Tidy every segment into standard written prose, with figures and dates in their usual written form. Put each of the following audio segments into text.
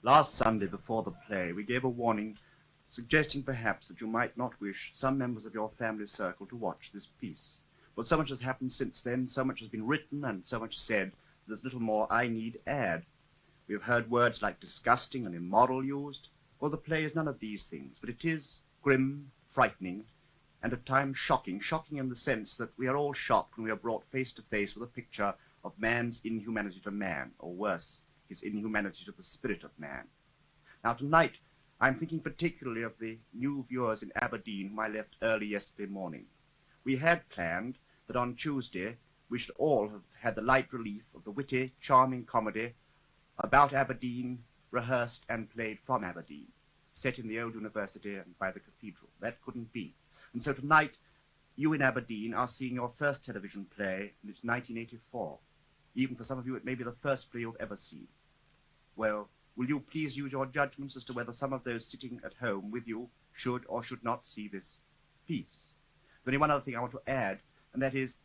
Last Sunday before the play, we gave a warning suggesting perhaps that you might not wish some members of your family circle to watch this piece. But so much has happened since then, so much has been written and so much said, there's little more I need add. We have heard words like disgusting and immoral used. Well, the play is none of these things, but it is grim, frightening, and at times shocking in the sense that we are all shocked when we are brought face to face with a picture of man's inhumanity to man, or worse, his inhumanity to the spirit of man. Now tonight, I'm thinking particularly of the new viewers in Aberdeen whom I left early yesterday morning. We had planned that on Tuesday we should all have had the light relief of the witty, charming comedy about Aberdeen, rehearsed and played from Aberdeen, set in the old university and by the cathedral. That couldn't be. And so tonight, you in Aberdeen are seeing your first television play, and it's 1984. Even for some of you, it may be the first play you've ever seen. Well, will you please use your judgments as to whether some of those sitting at home with you should or should not see this piece? There's only one other thing I want to add, and that is,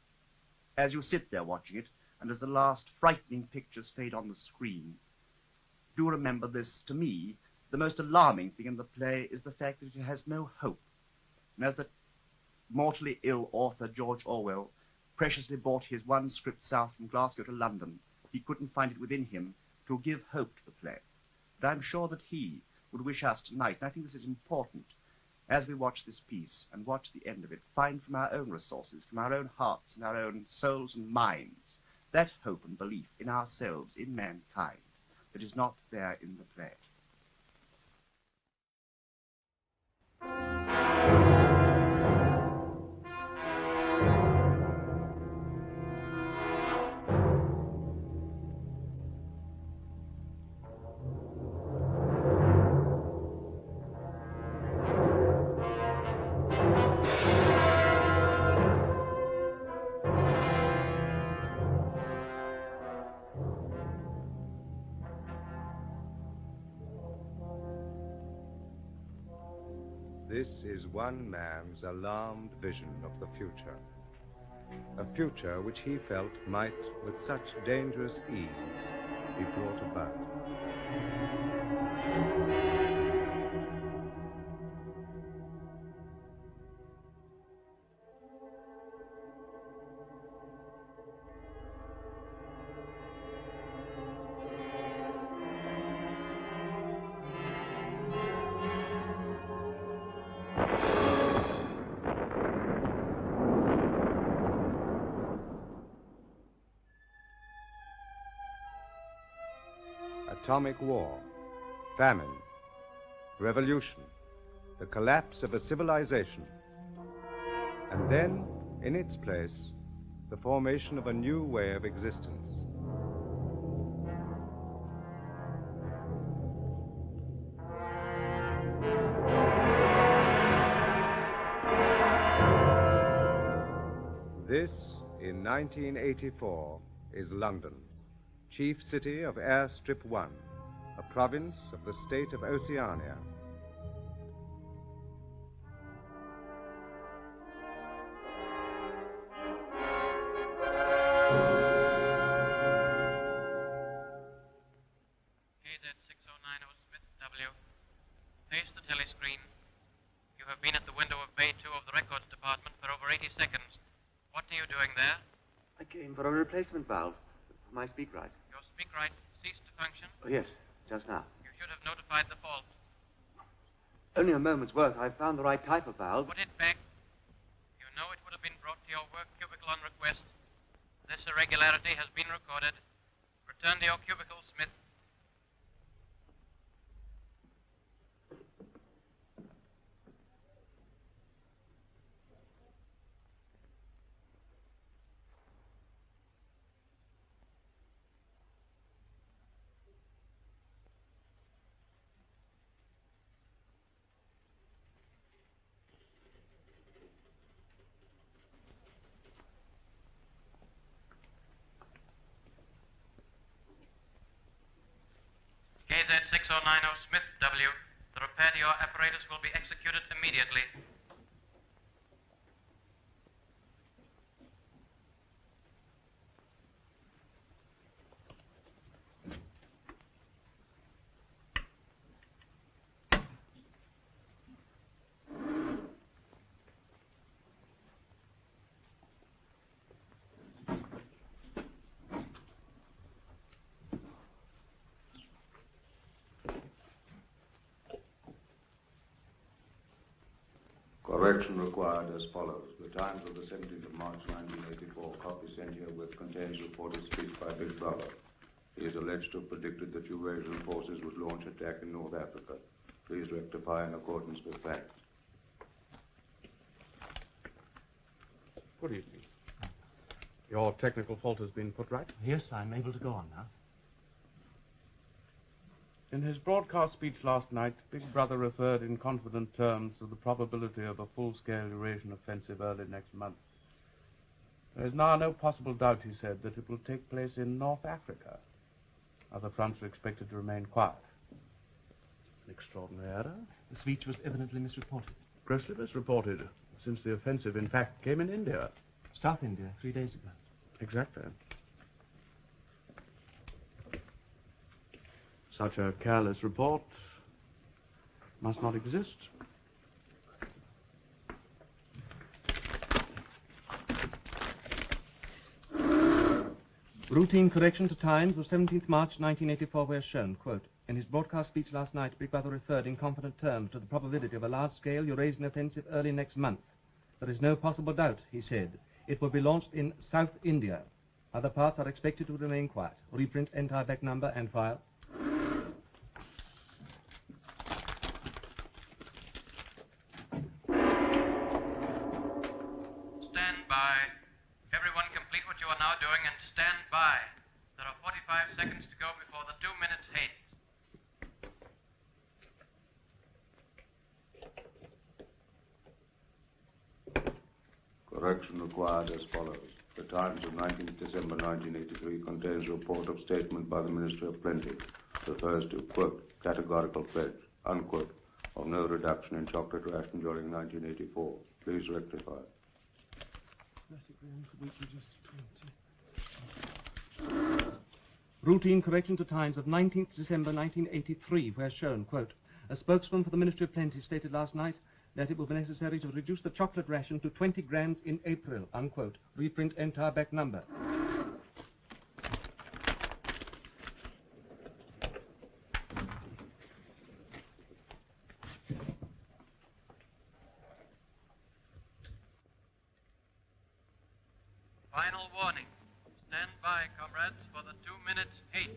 as you sit there watching it, and as the last frightening pictures fade on the screen, do remember this, to me, the most alarming thing in the play is the fact that it has no hope. And as the mortally ill author George Orwell preciously brought his one script south from Glasgow to London, he couldn't find it within him to give hope to the play. But I'm sure that he would wish us tonight, and I think this is important, as we watch this piece and watch the end of it, find from our own resources, from our own hearts and our own souls and minds, that hope and belief in ourselves, in mankind, that is not there in the play. This is one man's alarmed vision of the future. A future which he felt might, with such dangerous ease, be brought about. Atomic war, famine, revolution, the collapse of a civilization, and then, in its place, the formation of a new way of existence. This, in 1984, is London, chief city of Airstrip 1, a province of the state of Oceania. KZ-609 Smith W. Face the telescreen. You have been at the window of Bay 2 of the records department for over 80 seconds. What are you doing there? I came for a replacement valve for my speak right. Your speak right ceased to function? Oh, yes, just now. You should have notified the fault. Only a moment's work. I found the right type of valve. Put it back. You know it would have been brought to your work cubicle on request. This irregularity has been recorded. Return to your cubicle, Smith. KZ 6090 Smith W. The repair to your apparatus will be executed immediately. Correction required as follows. The Times of the 17th of March, 1984, copy sent herewith contains reported speech by Big Brother. He is alleged to have predicted that Eurasian forces would launch attack in North Africa. Please rectify in accordance with facts. Good evening. Your technical fault has been put right? Yes, I'm able to go on now. In his broadcast speech last night, Big Brother referred in confident terms to the probability of a full-scale Eurasian offensive early next month. There is now no possible doubt, he said, that it will take place in North Africa. Other fronts are expected to remain quiet. An extraordinary error. The speech was evidently misreported. Grossly misreported, since the offensive, in fact, came in India. South India, 3 days ago. Exactly. Such a careless report must not exist. Routine correction to times of 17th March 1984 were shown, quote, in his broadcast speech last night, Big Brother referred in confident terms to the probability of a large-scale Eurasian offensive early next month. There is no possible doubt, he said. It will be launched in South India. Other parts are expected to remain quiet. Reprint entire back number and file. Stand by. Everyone complete what you are now doing and stand by. There are 45 seconds to go before the 2 minutes hate. Correction required as follows. The Times of 19th December 1983 contains a report of statement by the Ministry of Plenty. Refers to, quote, categorical pledge, unquote, of no reduction in chocolate ration during 1984. Please rectify. Routine correction to times of 19th December 1983 were shown, quote, a spokesman for the Ministry of Plenty stated last night that it will be necessary to reduce the chocolate ration to 20 grams in April, unquote. Reprint entire back number. Final warning. Stand by, comrades, for the 2 minutes hate.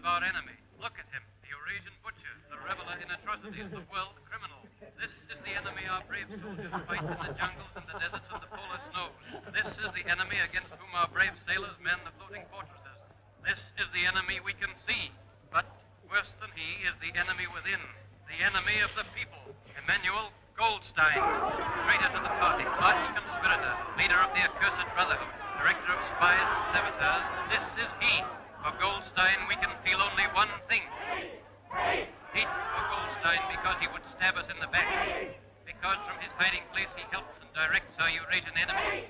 Our enemy. Look at him, the Eurasian butcher, the reveler in atrocities, the world criminal. This is the enemy our brave soldiers fight in the jungles and the deserts and the polar snows. This is the enemy against whom our brave sailors man the floating fortresses. This is the enemy we can see. But worse than he is the enemy within, the enemy of the people, Emmanuel Goldstein, traitor to the party, arch conspirator, leader of the accursed brotherhood, director of spies and saboteurs. This is he. For Goldstein, we can feel only one thing. Hate for Goldstein because he would stab us in the back. Because from his hiding place he helps and directs our Eurasian enemy.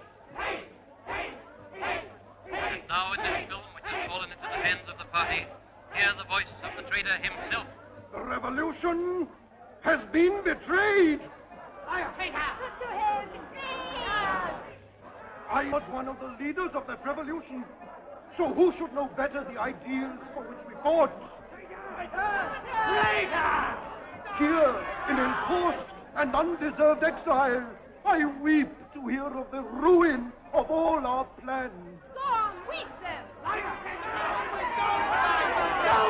And now in this film, which has fallen into the hands of the party, hear the voice of the traitor himself. The revolution has been betrayed. I was one of the leaders of that revolution. So who should know better the ideals for which we fought? Here, in enforced and undeserved exile, I weep to hear of the ruin of all our plans. Go on, weep them!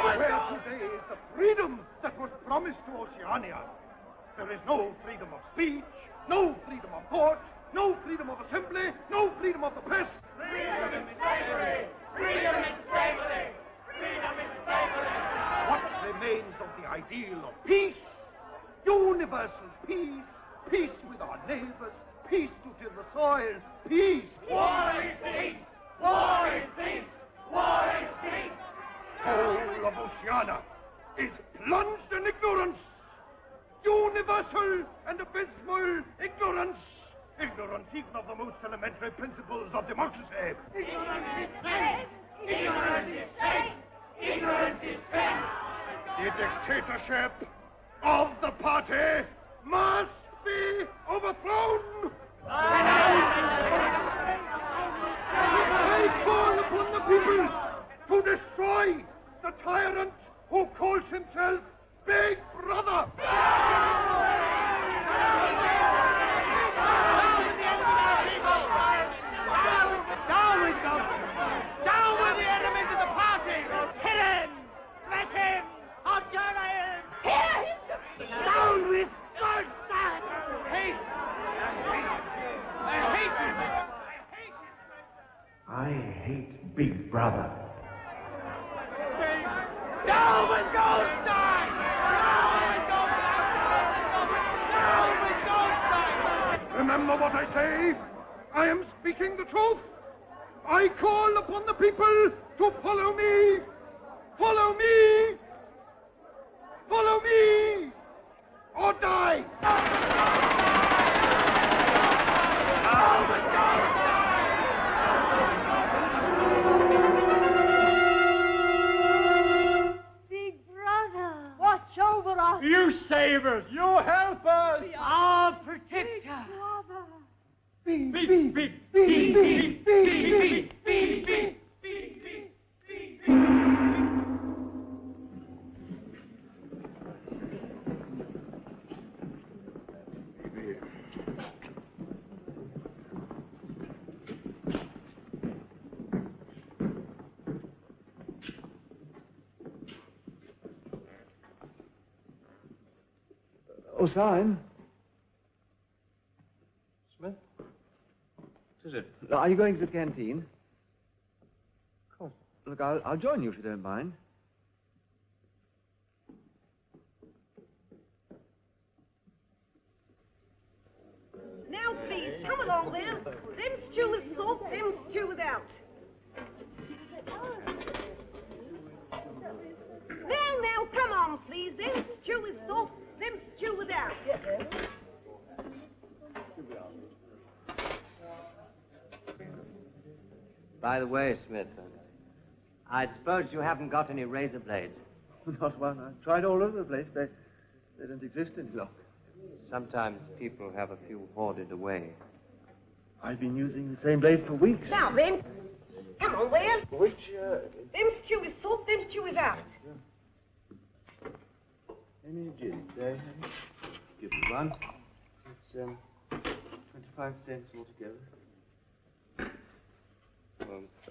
Where today is the freedom that was promised to Oceania? There is no freedom of speech, no freedom of thought, no freedom of assembly, no freedom of the press. Freedom is slavery! Freedom is slavery! Freedom is slavery! What remains of the ideal of peace? Universal peace, peace with our neighbors, peace to till the soil, peace. War is peace! War is peace! War is peace! Whole of Oceania is plunged in ignorance. Universal and abysmal ignorance. Ignorance even of the most elementary principles of democracy. Ignorance is strength! Ignorance is strength! Ignorance is strength! The dictatorship of the party must be overthrown. I call upon the people to destroy the tyrant who calls himself Big Brother. Down with the enemies of the party! Hit him! Smash him! Outjourney him! Tear him! Down with Goldstein! Hate! I hate him! I hate Big Brother. Down with Goldstein! Down with Goldstein! Down with Goldstein! Remember what I say. I am speaking the truth. I call upon the people to follow me. Follow me. Follow me. Or die. Big Brother! Watch over us! You save us. You help us. Our protector! Beep, beep, beep, beep, beep, beep, beep, beep, beep. Oh, sign. Smith? What is it? Are you going to the canteen? Of course. Look, I'll join you if you don't mind. Now, please, come along there. Them stew with salt, them stew without. Now, come on, please. Them stew with salt, them stew without. By the way, Smith, I suppose you haven't got any razor blades. Not one. I've tried all over the place. They don't exist any longer. Sometimes people have a few hoarded away. I've been using the same blade for weeks. Now, then, come on there. Which, Them stew with salt, them stew without. any gin? Give me one. It's 25 cents altogether.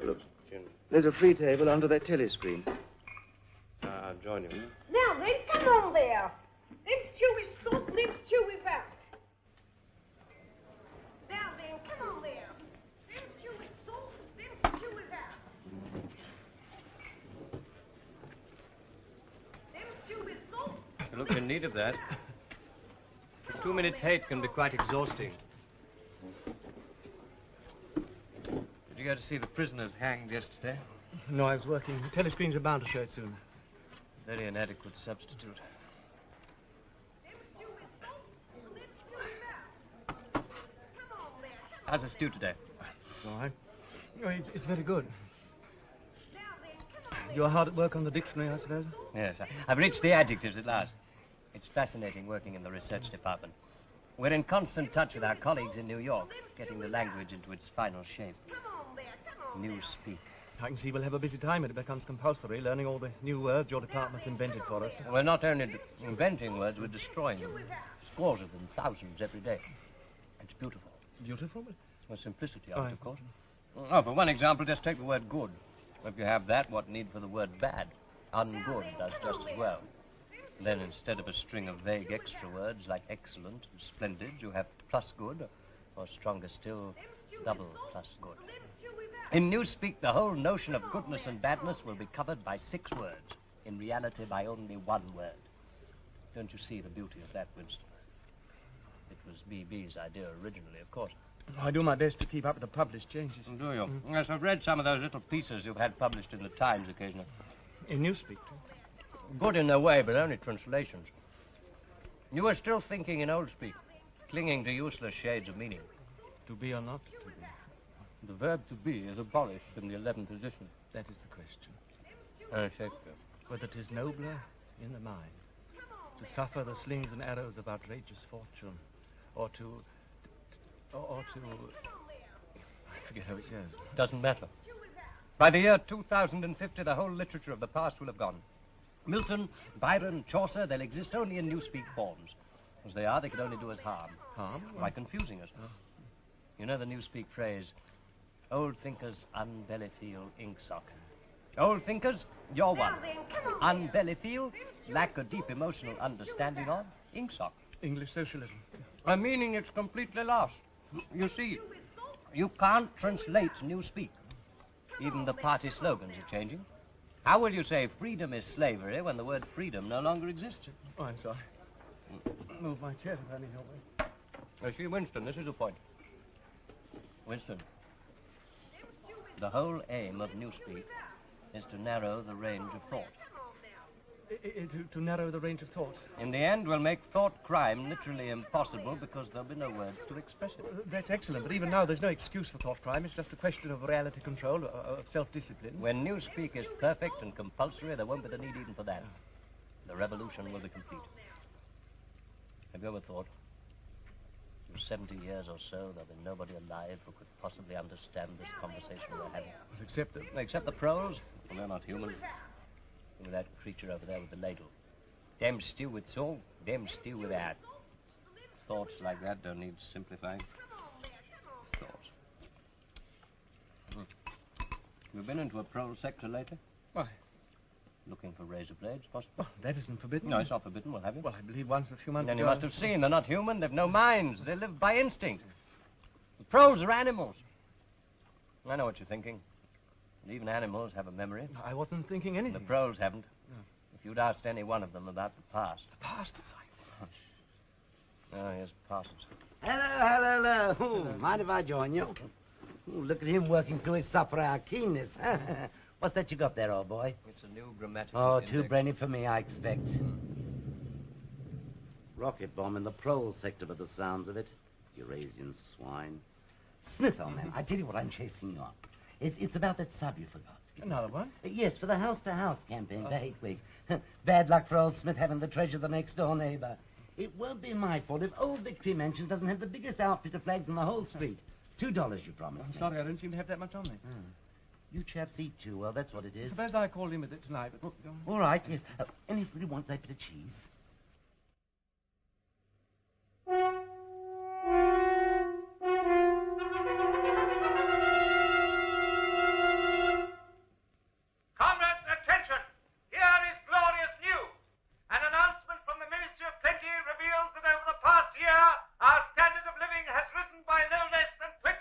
Look, Jim, There's a free table under that telly screen. I'll join you. Now, then, come on there. Them stew with salt, them stew without. Now, then, come on there. Them stew with salt, them stew without. Them stew with salt, them Looks in need of that. 2 minutes hate can be quite exhausting. Did you go to see the prisoners hanged yesterday? No, I was working. The telescreens are bound to show it soon. Very inadequate substitute. How's the stew today? All right. Oh, it's very good. You're hard at work on the dictionary, I suppose? Yes, I've reached the adjectives at last. It's fascinating working in the research department. We're in constant touch with our colleagues in New York, getting the language into its final shape. Newspeak. I can see we'll have a busy time when it becomes compulsory, learning all the new words your department's invented for us. We're not only inventing words, we're destroying them. Scores of them, thousands every day. It's beautiful. Beautiful? Well, simplicity of it, of course. Oh, for one example, just take the word good. If you have that, what need for the word bad? Ungood does just as well. Then instead of a string of vague extra words like excellent and splendid, you have plus good, or stronger still, double plus good. In Newspeak, the whole notion of goodness and badness will be covered by 6 words. In reality, by only 1 word. Don't you see the beauty of that, Winston? It was B.B.'s idea originally, of course. I do my best to keep up with the published changes. Do you? Yes, I've read some of those little pieces you've had published in the Times occasionally. In Newspeak, too? Good in their way, but only translations. You are still thinking in old speak, clinging to useless shades of meaning. To be or not to be? The verb to be is abolished in the 11th edition. That is the question. Shakespeare. Whether 'tis nobler in the mind to suffer the slings and arrows of outrageous fortune, or to... I forget how it goes. Doesn't matter. By the year 2050, the whole literature of the past will have gone. Milton, Byron, Chaucer, they'll exist only in Newspeak forms. As they are, they can only do us harm. Harm? By confusing us. Oh. You know the Newspeak phrase, old thinkers unbelly feel inksock. Old thinkers, you're one. Unbelly feel, lack a deep emotional understanding of, inksock. English socialism. A meaning it's completely lost. You see, you can't translate Newspeak. Even the party slogans are changing. How will you say freedom is slavery when the word freedom no longer exists? Oh, I'm sorry. Move my chair if I need your way. See, Winston, this is the point. Winston, the whole aim of Newspeak is to narrow the range of thought. To narrow the range of thought? In the end, we'll make thought crime literally impossible because there'll be no words to express it. That's excellent, but even now there's no excuse for thought crime. It's just a question of reality control, of self-discipline. When Newspeak is perfect and compulsory, there won't be the need even for that. The revolution will be complete. Have you ever thought, in 70 years or so, there'll be nobody alive who could possibly understand this conversation we're having? Except the proles? Well, they're not human. With that creature over there with the ladle. Them stew with salt, them stew without. Thoughts like that don't need simplifying. Thoughts. You've been into a prole sector lately? Why? Looking for razor blades, possibly? Oh, that isn't forbidden. No, it's not forbidden. Well, have you? Well, I believe once a few months Then ago... you must have seen. They're not human. They've no minds. They live by instinct. The proles are animals. I know what you're thinking. And even animals have a memory. I wasn't thinking anything. The proles haven't. No. If you'd asked any one of them about the past. The past? Hush. Oh, here's Parsons. Hello. Ooh, mind if I join you? Ooh, look at him working through his supper hour keenness. What's that you got there, old boy? It's a new grammatical index. Too brainy for me, I expect. Rocket bomb in the prole sector by the sounds of it. Eurasian swine. Smith, old man, I tell you what, I'm chasing you up. It's about that sub you forgot. Another one? Yes, for the house-to-house campaign for Hate Week. Bad luck for old Smith having the treasure of the next-door neighbor. It won't be my fault if old Victory Mansions doesn't have the biggest outfit of flags in the whole street. $2 you promised. I'm sorry, I don't seem to have that much on me. You chaps eat too well, that's what it is. Suppose I called in with it tonight, but... All right, yes. Anybody want that bit of cheese? Comrades, attention! Here is glorious news. An announcement from the Ministry of Plenty reveals that over the past year, our standard of living has risen by no less than 20%.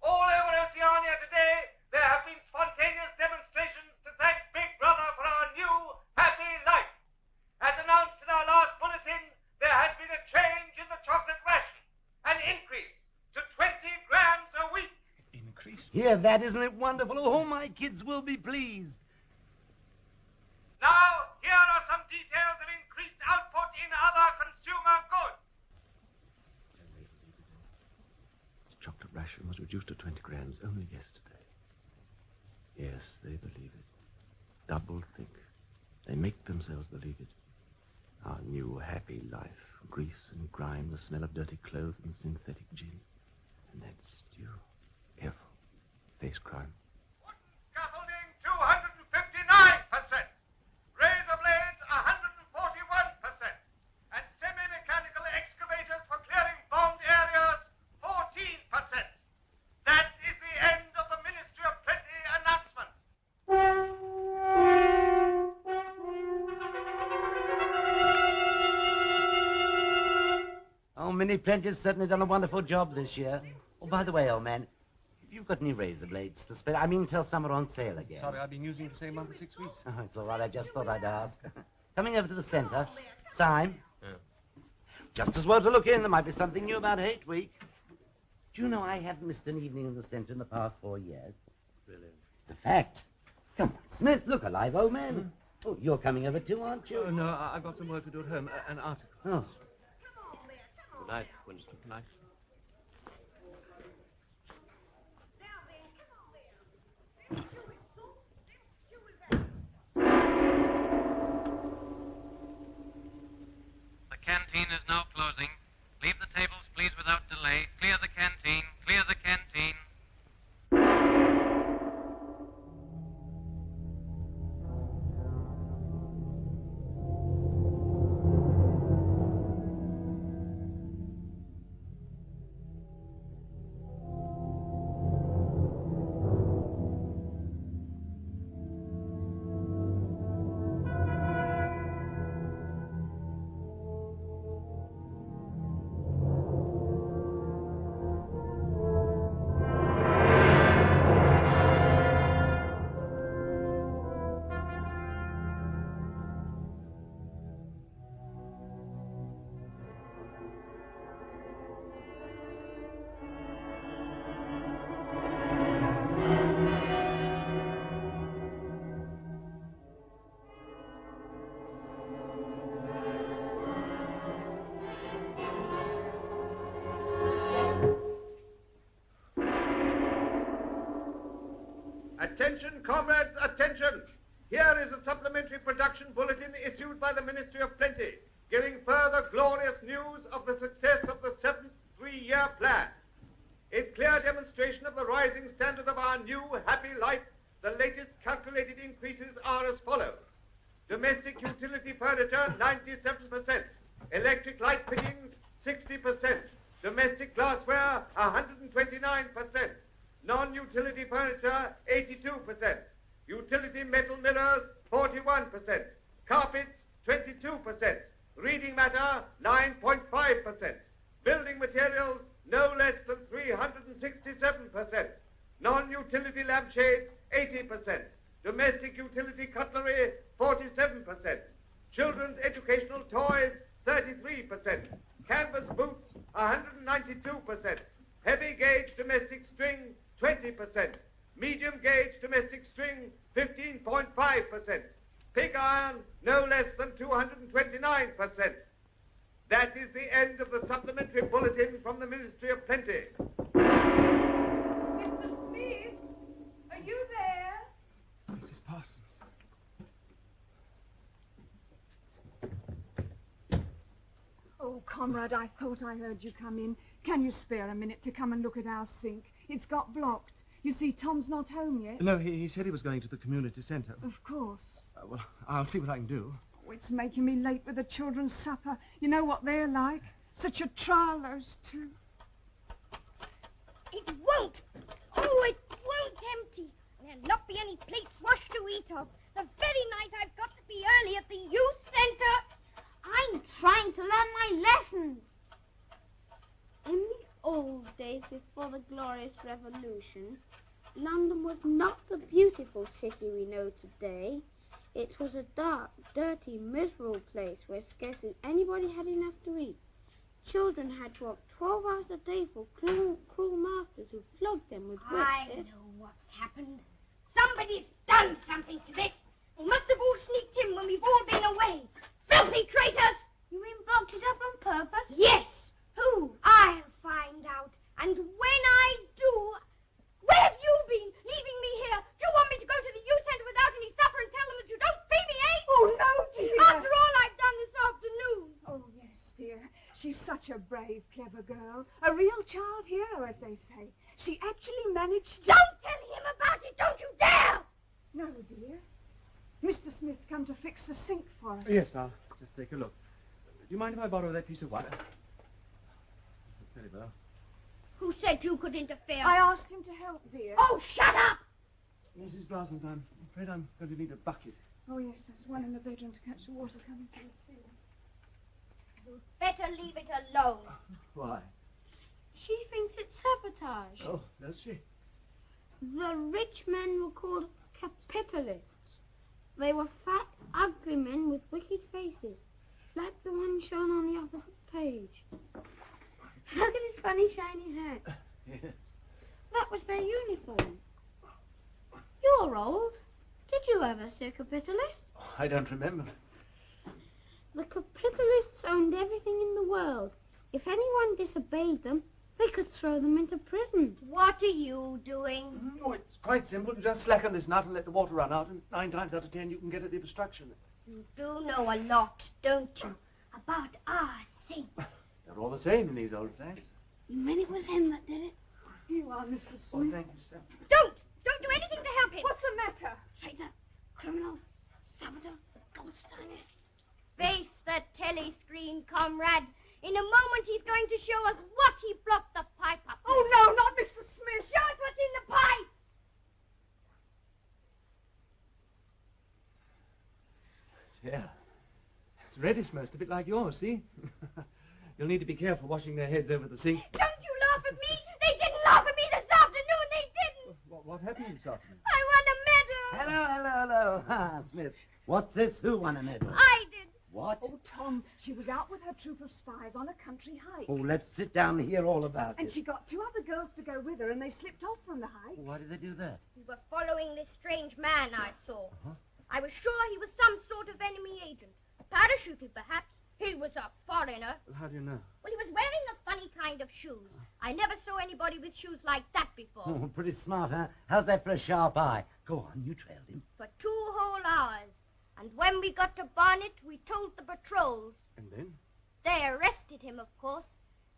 All over Oceania today, there have been spontaneous demonstrations to thank Big Brother for our new, happy life. hear that? Isn't it wonderful? Oh, my kids will be pleased. Now, here are some details of increased output in other consumer goods. The chocolate ration was reduced to 20 grams only yesterday. Yes, they believe it. Double think. They make themselves believe it. Our new happy life. Grease and grime, the smell of dirty clothes and synthetic gin. And that stew. Careful. Face crime. Scaffolding, 259%. Razor blades, 141%. And semi-mechanical excavators for clearing bombed areas, 14%. That is the end of the Ministry of Plenty announcements. Oh, Minnie Plenty's certainly done a wonderful job this year. Oh, by the way, old man, have you got any razor blades to spare? I mean, till some are on sale again. Sorry, I've been using the same one for 6 weeks. Oh, it's all right. I just thought I'd ask. Coming over to the centre. Syme. Yeah. Just as well to look in. There might be something new about Hate Week. Do you know I haven't missed an evening in the centre in the past 4 years? Really? It's a fact. Come on, Smith, look alive, old man. Oh, you're coming over too, aren't you? Oh, no, I've got some work to do at home. An article. Oh. Good night, Winston. Good night. The canteen is now closing. Leave the tables, please, without delay. Clear the canteen. Clear the canteen. Attention, comrades, attention! Here is a supplementary production bulletin issued by the Ministry of Plenty, giving further glorious news of the success of the 7th three-year plan. In clear demonstration of the rising standard of our new happy life, the latest calculated increases are as follows. Domestic utility furniture, 97%. Electric light fittings, 60%. Domestic glassware, 129%. Non-utility furniture, 82%. Utility metal mirrors, 41%. Carpets, 22%. Reading matter, 9.5%. Building materials, no less than 367%. Non-utility lampshades, 80%. Domestic utility cutlery, 47%. Children's educational toys, 33%. Canvas boots, 192%. Heavy gauge domestic string, 20%. Medium gauge domestic string, 15.5%. Pig iron, no less than 229%. That is the end of the supplementary bulletin from the Ministry of Plenty. Mr. Smith, are you there? Mrs. Parsons. Oh, comrade, I thought I heard you come in. Can you spare a minute to come and look at our sink? It's got blocked. You see, Tom's not home yet. No, he said he was going to the community centre. Of course. Well, I'll see what I can do. Oh, it's making me late with the children's supper. You know what they're like. Such a trial, those two. It won't. Oh, it won't empty. There'll not be any plates washed to eat of. The very night I've got to be early at the youth centre. I'm trying to learn my lessons. In the old days before the glorious revolution, London was not the beautiful city we know today. It was a dark, dirty, miserable place where scarcely anybody had enough to eat. Children had to work 12 hours a day for cruel masters who flogged them with whips. I know what's happened. Somebody's done something to this. They must have all sneaked in when we've all been away. Filthy traitors! You mean blocked it up on purpose? Yes. Who? I'll find out. And when I do... Where have you been, leaving me here? Do you want me to go to the youth centre without any supper and tell them that you don't pay me, eh? Oh, no, dear. After all I've done this afternoon. Oh, yes, dear. She's such a brave, clever girl. A real child hero, as they say. She actually managed... Don't tell him about it, don't you dare! No, dear. Mr. Smith's come to fix the sink for us. Yes, I'll just take a look. Do you mind if I borrow that piece of wire? Very well. Who said you could interfere? I asked him to help, dear. Oh, shut up! Mrs. Glassons, I'm afraid I'm going to need a bucket. Oh, yes, there's one in the bedroom to catch the water coming through the ceiling. You'd better leave it alone. Why? She thinks it's sabotage. Oh, does she? The rich men were called capitalists. They were fat, ugly men with wicked faces, like the one shown on the opposite page. Look at his funny shiny hat. Yes. That was their uniform. You're old. Did you ever see a capitalist? I don't remember. The capitalists owned everything in the world. If anyone disobeyed them, they could throw them into prison. What are you doing? Oh, it's quite simple. You just slacken this nut and let the water run out, and 9 times out of 10 you can get at the obstruction. You do know a lot, don't you, about our sink? They're all the same in these old flags. You mean it was him that did it? You are, Mr. Smith. Oh, thank you, sir. Don't do anything to help him. What's the matter? Traitor, criminal, saboteur, Goldsteiner. Face the telescreen, comrade. In a moment he's going to show us what he blocked the pipe up with. Oh, no, not Mr. Smith. Show us what's in the pipe. Yeah. It's reddish, most of it, like yours, see? You'll need to be careful washing their heads over the sink. Don't you laugh at me. They didn't laugh at me this afternoon. They didn't. What happened this afternoon? I won a medal. Hello. Ah, Smith. What's this? Who won a medal? I did. What? Oh, Tom, she was out with her troop of spies on a country hike. Oh, let's sit down and hear all about And it. she got 2 other girls to go with her, and they slipped off from the hike. Why did they do that? We were following this strange man I saw. Uh-huh. I was sure he was some sort of enemy agent. A parachuter, perhaps. He was a foreigner. Well, how do you know? Well, he was wearing a funny kind of shoes. I never saw anybody with shoes like that before. Oh, pretty smart, huh? How's that for a sharp eye? Go on, you trailed him. For 2 whole hours. And when we got to Barnet, we told the patrols. And then? They arrested him, of course.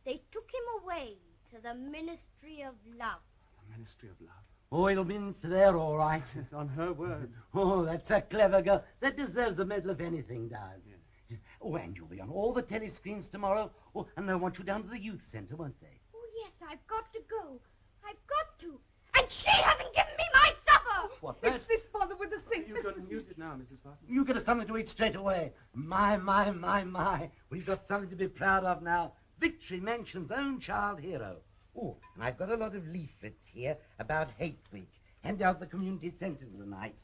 They took him away to the Ministry of Love. The Ministry of Love. Oh, it'll be in for there, all right. Yes, on her word. Oh, that's a clever girl. That deserves the medal if anything does. Yeah. Oh, and you'll be on all the telescreens tomorrow. Oh, and they'll want you down to the youth centre, won't they? Oh, yes, I've got to go. I've got to. And she hasn't given me my supper. What's What's this bother with the sink, You Mr. couldn't Smith? use it now, Mrs. Parsons. You get us something to eat straight away. My. We've got something to be proud of now. Victory Mansion's own child hero. Oh, and I've got a lot of leaflets here about Hate Week. Hand out the community centre tonight.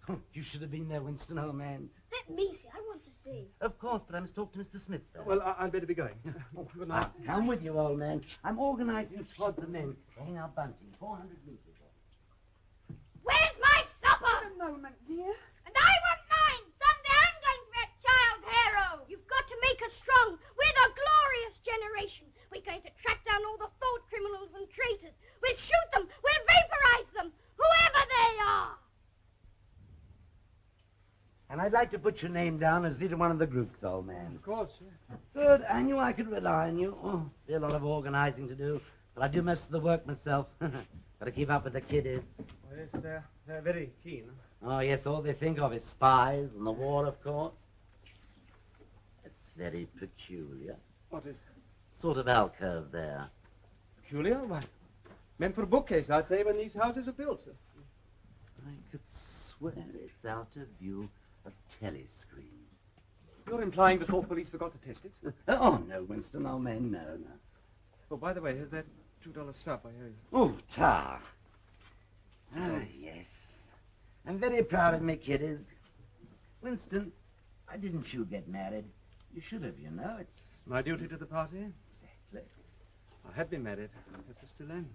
Oh, you should have been there, Winston, old man. Let me see. I want to see. Of course, but I must talk to Mr. Smith first. Well, I'd better be going. Oh, good night. I'll come with you, old man. I'm organising squads of men to hang our bunting 400 metres. Where's my supper? A moment, dear. And I want mine. Someday I'm going to be a child hero. You've got to make us strong. We're the glorious generation. We're going to track down all the thought criminals and traitors. We'll shoot them. We'll vaporize them. Whoever they are. And I'd like to put your name down as leader one of the groups, old man. Of course, yeah. Good. I knew I could rely on you. Oh, there's a lot of organising to do. But I do most of the work myself. Got to keep up with the kiddies. Well, yes, they're very keen. Oh, yes, all they think of is spies and the war, of course. It's very peculiar. What is Sort of alcove there. peculiar? Why, meant for a bookcase, I'd say, when these houses are built. I could swear it's out of view of telescreen. You're implying the Thought Police forgot to test it? Oh, no, Winston, old man, no. Oh, by the way, here's that $2 sub I owe you. Oh, tar. Ah, yes. I'm very proud of me kiddies. Winston, why didn't you get married? You should have, you know. It's My duty to the party? Exactly. I had been married. Perhaps I still am.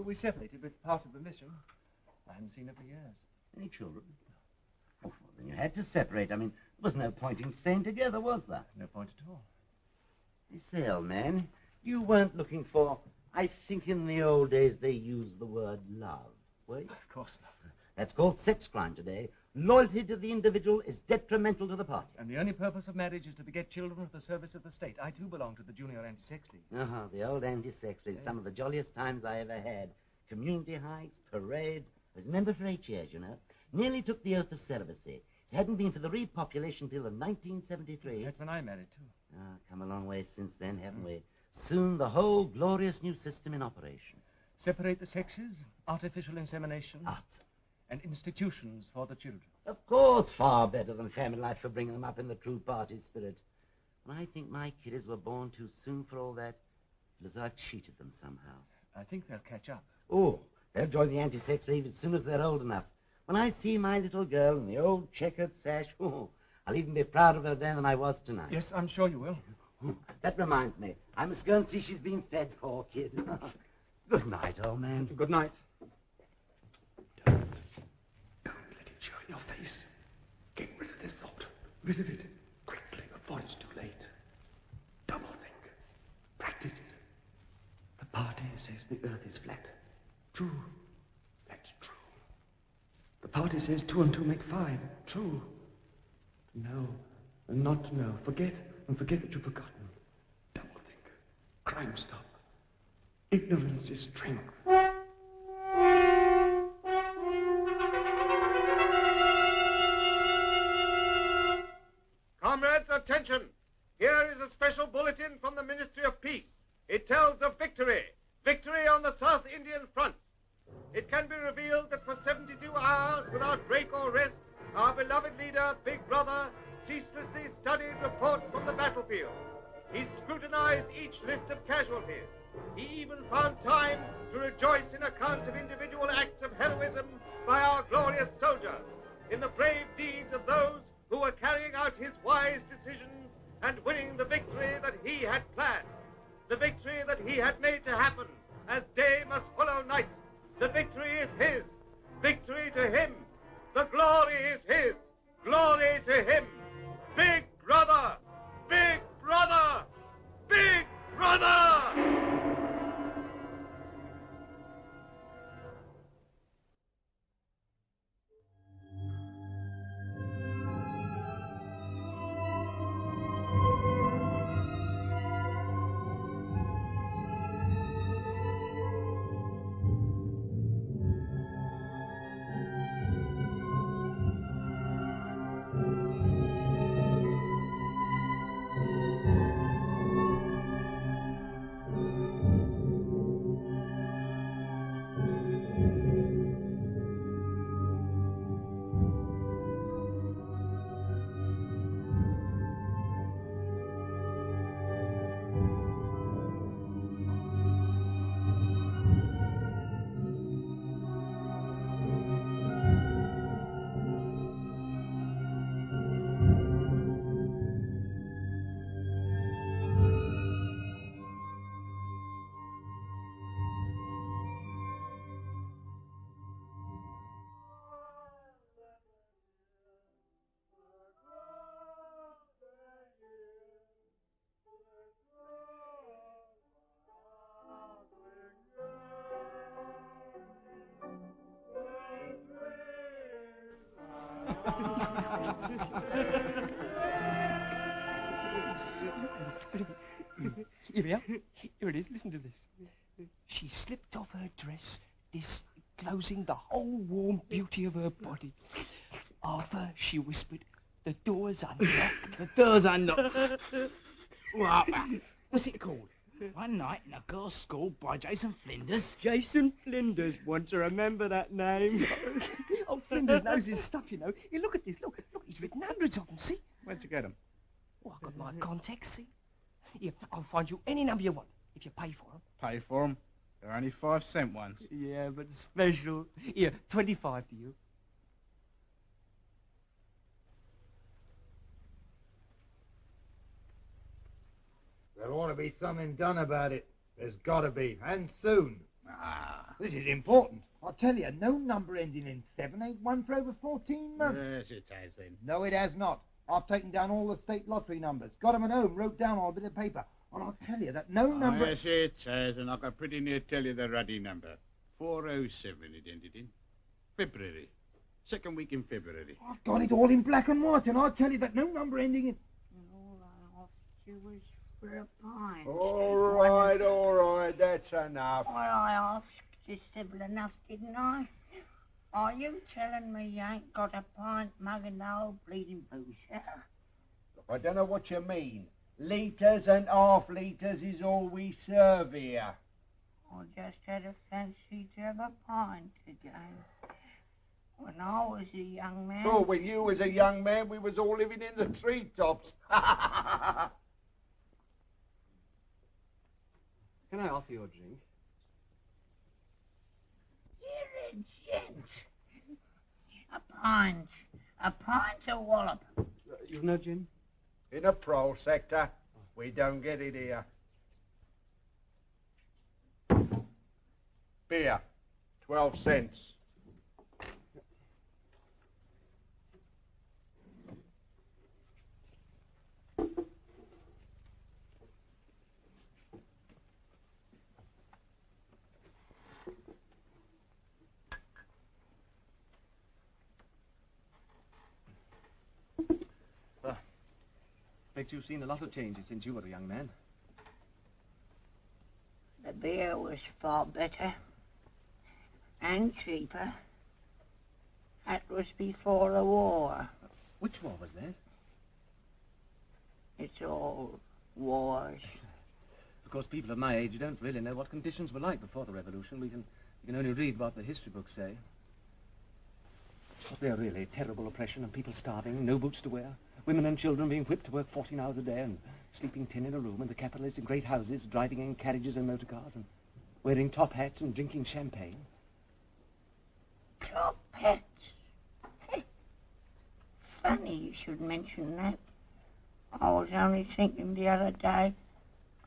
We separated with part of the mission. I haven't seen her for years. Any children? Oh, well, then you had to separate. I mean, there was no point in staying together, was there? No point at all. You say, old man, you weren't looking for... I think in the old days they used the word love, were you? Of course not. That's called sex crime today. Loyalty to the individual is detrimental to the party. And the only purpose of marriage is to beget children for the service of the state. I, too, belong to the Junior Anti-Sex League. Uh-huh, the old Anti-Sex League. Some of the jolliest times I ever had. Community hikes, parades. I was a member for 8 years, you know. Nearly took the oath of celibacy. It hadn't been for the repopulation till 1973. That's when I married, too. Ah, come a long way since then, haven't we? Soon the whole glorious new system in operation. Separate the sexes, artificial insemination. Arts. And institutions for the children. Of course, far better than family life for bringing them up in the true party spirit. And I think my kiddies were born too soon for all that. It as I've cheated them somehow. I think they'll catch up. Oh, they'll join the Anti-Sex League as soon as they're old enough. When I see my little girl in the old checkered sash, oh, I'll even be prouder of her then than I was tonight. Yes, I'm sure you will. That reminds me. I must go and see she's been fed, poor kid. Good night, old man. Good night. Show in your face. Get rid of this thought. Rid of it quickly before it's too late. Double think. Practice it. The party says the earth is flat. True. That's true. The party says 2 and 2 make 5. True. To know and not to know. Forget and forget that you've forgotten. Double think. Crime stop. Ignorance is strength. Comrades, attention! Here is a special bulletin from the Ministry of Peace. It tells of victory. Victory on the South Indian front. It can be revealed that for 72 hours, without break or rest, our beloved leader, Big Brother, ceaselessly studied reports from the battlefield. He scrutinized each list of casualties. He even found time to rejoice in accounts of individual acts of heroism by our glorious soldiers, in the brave deeds of those who were carrying out his wise decisions and winning the victory that he had planned. The victory that he had made to happen, as day must follow night. The victory is his. Victory to him. The glory is his. Glory to him. Big Brother! Big Brother! Big Brother! Here we are. Here it is. Listen to this. She slipped off her dress, disclosing the whole warm beauty of her body. Arthur, she whispered, the door's unlocked. The door's unlocked. Well, what's it called? One Night in a Girls' School by Jason Flinders. Jason Flinders wants to remember that name. Oh, Flinders knows his stuff, you know. Here, look at this. Look, he's written hundreds of them, see? Where'd you get them? Oh, I've got my contacts, see? Here, I'll find you any number you want, if you pay for them. Pay for them? They're only 5-cent ones. Yeah, but special. Here, 25 to you. There ought to be something done about it. There's got to be, and soon. This is important. I tell you, no number ending in 7 ain't won for over 14 months. Yes, it has then. No, it has not. I've taken down all the state lottery numbers, got 'em at home, wrote down on a bit of paper, and I'll tell you that no number... Yes, it has, and I can pretty near tell you the ruddy number. 407 it ended in. February. Second week in February. I've got it all in black and white, and I'll tell you that no number ending in... All I asked you was for a pint. All right, that's enough. Well, I asked you civil enough, didn't I? Are you telling me you ain't got a pint mug in the whole bleeding booth? I don't know what you mean. Litres and half litres is all we serve here. I just had a fancy to have a pint again. When I was a young man... Oh, when you was a young man, we was all living in the treetops. Can I offer you a drink? You're a gent. A pint. A pint of wallop. You've no gin? In a pro sector, we don't get it here. Beer, 12 cents. Bet you've seen a lot of changes since you were a young man. The beer was far better and cheaper. That was before the war. Which war was that? It's all wars. Of course, people of my age don't really know what conditions were like before the revolution. We can only read what the history books say. Was there really terrible oppression and people starving, no boots to wear? Women and children being whipped to work 14 hours a day and sleeping 10 in a room, and the capitalists in great houses driving in carriages and motor cars and wearing top hats and drinking champagne. Top hats? Funny you should mention that. I was only thinking the other day,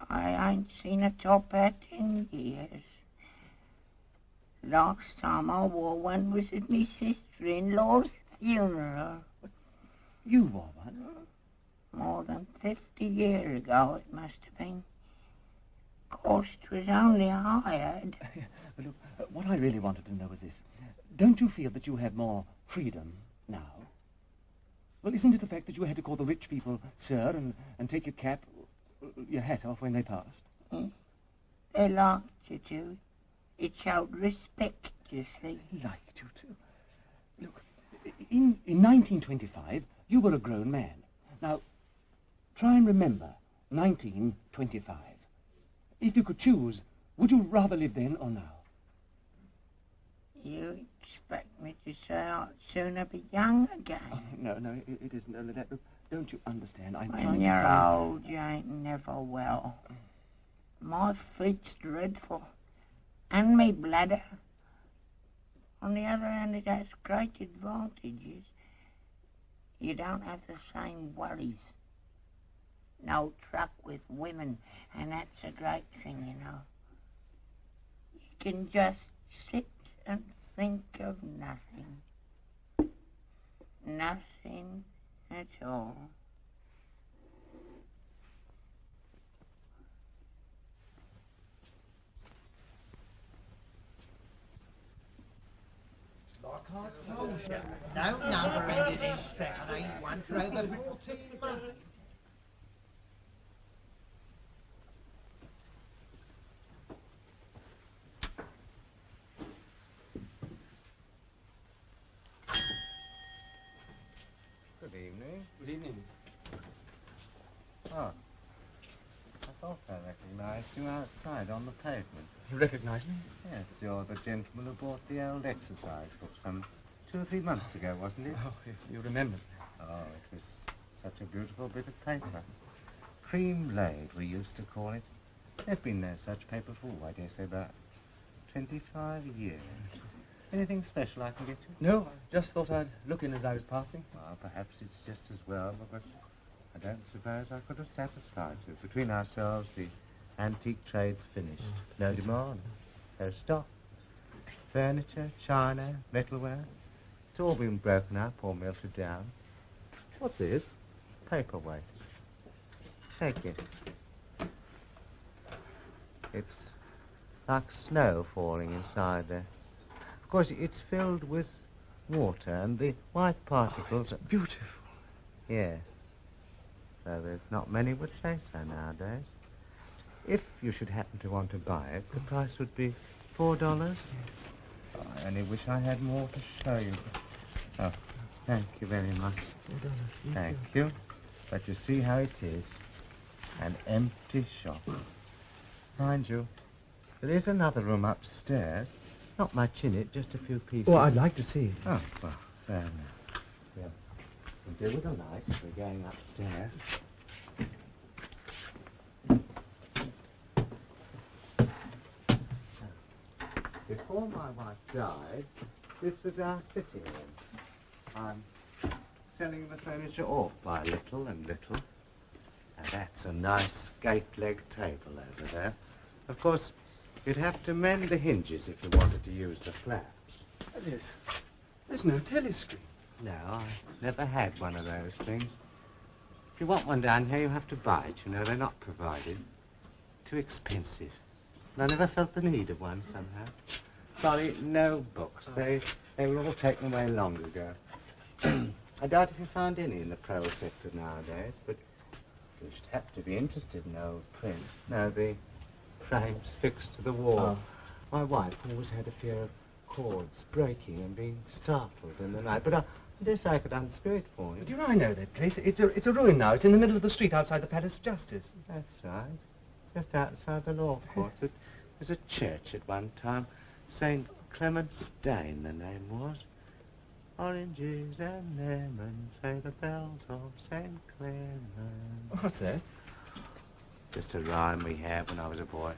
I ain't seen a top hat in years. Last time I wore one was at my sister-in-law's funeral. You wore one? More than 50 years ago it must have been. Of course, it was only hired. Look, what I really wanted to know was this. Don't you feel that you have more freedom now? Well, isn't it the fact that you had to call the rich people sir and take your hat off when they passed? They liked you to. It showed respect, you see. Liked you to? Look, in 1925, you were a grown man. Now, try and remember 1925. If you could choose, would you rather live then or now? You expect me to say I'd sooner be young again? Oh, no, it isn't only that. Look, don't you understand? When you're old, you ain't never well. My feet's dreadful. And me bladder. On the other hand, it has great advantages. You don't have the same worries. No truck with women, and that's a great thing, you know. You can just sit and think of nothing. Nothing at all. Like I told you, no number ended in 7 ain't won for over 14 months. Good evening. Good evening. Oh. I thought I recognized you outside on the pavement. You recognize me? Yes, you're the gentleman who bought the old exercise book some 2 or 3 months ago, wasn't it? Oh, if you remember. Oh, it was such a beautiful bit of paper. Cream laid, we used to call it. There's been no such paper for, I dare say, about 25 years. Anything special I can get you? No, I just thought I'd look in as I was passing. Well, perhaps it's just as well, because I don't suppose I could have satisfied you. Between ourselves, the antique trade's finished. No demand, no stock. Furniture, china, metalware, it's all been broken up or melted down. What's this? Paperweight. Take it. It's like snow falling inside there. Of course, it's filled with water, and the white particles... It's beautiful. Yes. Though there's not many would say so nowadays. If you should happen to want to buy it, the price would be $4. I only wish I had more to show you. Oh, thank you very much. Thank you. But you see how it is. An empty shop. Mind you, there is another room upstairs. Not much in it, just a few pieces. Oh, I'd like to see it. Oh, well, there now. We'll do with a light if we're going upstairs. Before my wife died, this was our sitting room. I'm selling the furniture off by little and little. Now that's a nice gate-leg table over there. Of course, you'd have to mend the hinges if you wanted to use the flaps. There's no telescreen. No, I never had one of those things. If you want one down here, you have to buy it. You know, they're not provided. Too expensive. And I never felt the need of one somehow. Sorry, no books. They were all taken away long ago. I doubt if you found any in the prose sector nowadays, but you should have to be interested in old print. No, the frame's fixed to the wall. My wife always had a fear of cords breaking and being startled in the night, but I guess I could unscrew it for you. Do you know, I know that place. It's a ruin now. It's in the middle of the street outside the Palace of Justice. That's right. Just outside the law courts. It was a church at one time. St. Clement's Dane, the name was. Oranges and lemons, say the bells of St. Clement. What's that? Just a rhyme we had when I was a boy.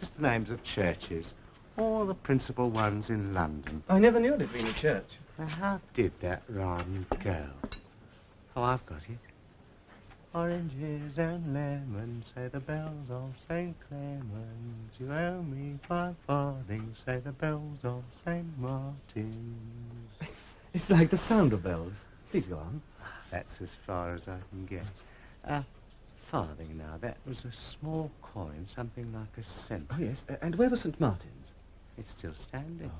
Just the names of churches. All the principal ones in London. I never knew there'd been a church. Now, how did that rhyme go? Oh, I've got it. Oranges and lemons, say the bells of St. Clement's. You owe me 5 farthings, say the bells of St. Martin's. It's like the sound of bells. Please go on. That's as far as I can get. Farthing now, that was a small coin, something like a cent. Oh, yes. And where was St. Martin's? It's still standing.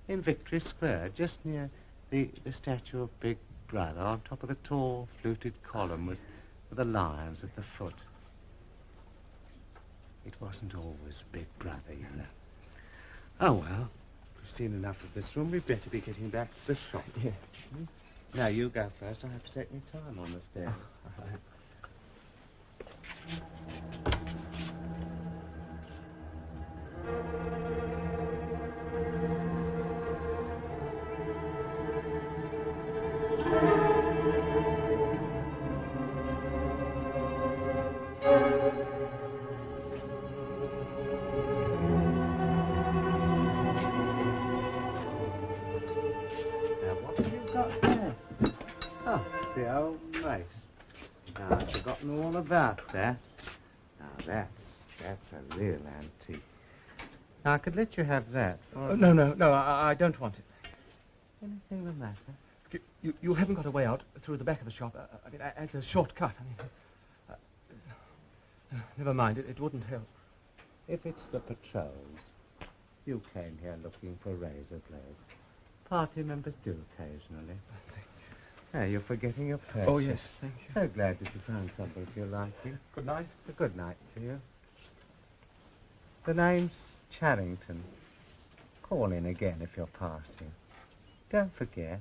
In Victory Square, just near the statue of Big Brother, on top of the tall, fluted column with the lions at the foot. It wasn't always Big Brother, you know. Oh, well, we've seen enough of this room. We'd better be getting back to the shop. Yes. Now, you go first. I have to take my time on the stairs. About that. Now, that's a real antique. Now, I could let you have that. No, I don't want it. Anything the matter? You haven't got a way out through the back of the shop. I mean, as a shortcut. I mean, never mind. It wouldn't help. If it's the patrols, you came here looking for razor blades. Party members do occasionally. Hey, you're forgetting your purchase. Oh, yes, thank you. So glad that you found something to your liking. Good night. A good night to you. The name's Charrington. Call in again if you're passing. Don't forget.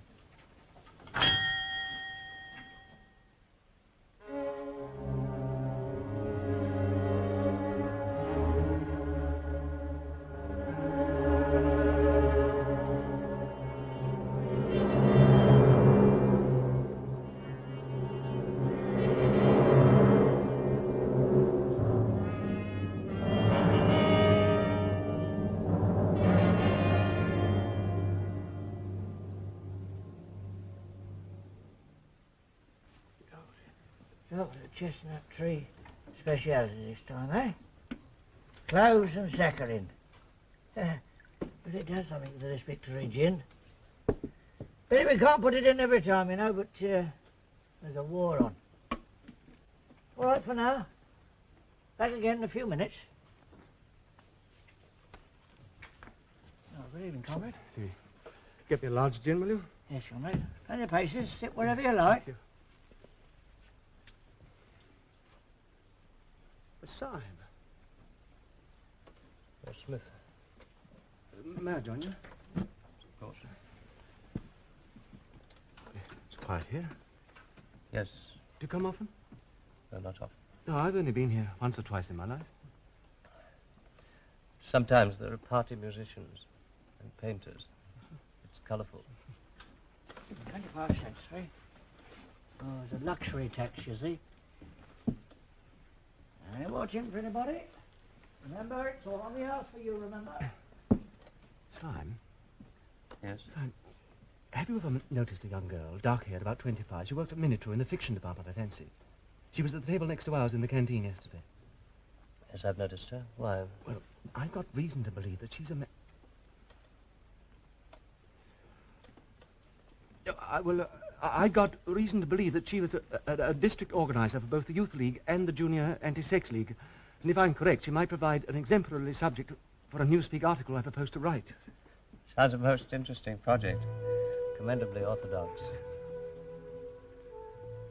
chestnut tree speciality this time, eh? Cloves and saccharin. But it does something to this Victory gin. But we can't put it in every time, you know, but there's a war on. All right for now. Back again in a few minutes. Oh, good evening, comrade. Get me a large gin, will you? Yes, comrade. Plenty of places. Sit wherever you like. Thank you. Sime. Smith. May I join you? Of course. It's quiet here. Yes. Do you come often? No, not often. No, I've only been here once or twice in my life. Sometimes there are party musicians and painters. It's colourful. 25 cents, eh? Oh, it's a luxury tax, you see. I ain't watching for anybody. Remember, it's all on the house for you, remember? Sime? Yes? Sime, have you ever noticed a young girl, dark-haired, about 25? She worked at Miniature in the fiction department, I fancy. She was at the table next to ours in the canteen yesterday. Yes, I've noticed her. Why? Well, I've got reason to believe that she's a I got reason to believe that she was a district organizer for both the Youth League and the Junior Anti-Sex League. And if I'm correct, she might provide an exemplary subject for a Newspeak article I propose to write. Sounds a most interesting project. Commendably orthodox.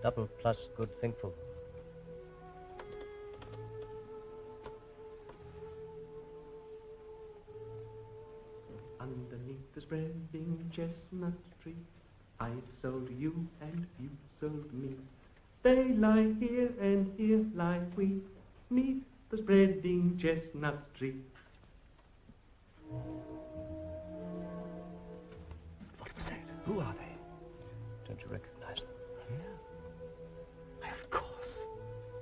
Double plus good thinkful. Underneath the spreading chestnut tree, I sold you and you sold me. They lie here and here lie we, 'neath the spreading chestnut tree. What was that? Who are they? Don't you recognize them? Yeah. Of course.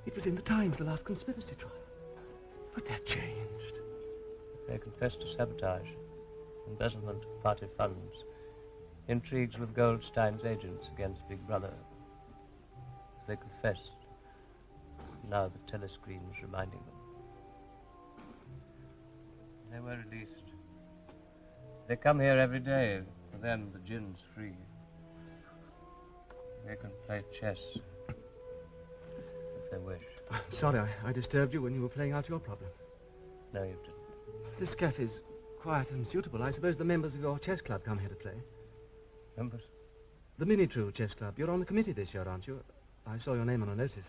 It was in the Times, the last conspiracy trial. But they're changed. They confessed to sabotage, embezzlement of party funds, intrigues with Goldstein's agents against Big Brother. They confessed. Now the telescreen's reminding them. They were released. They come here every day. For them, the gin's free. They can play chess if they wish. I'm sorry I disturbed you when you were playing out your problem. No, you didn't. This cafe's quiet and suitable. I suppose the members of your chess club come here to play. Members? The Mini-True Chess Club. You're on the committee this year, aren't you? I saw your name on a notice.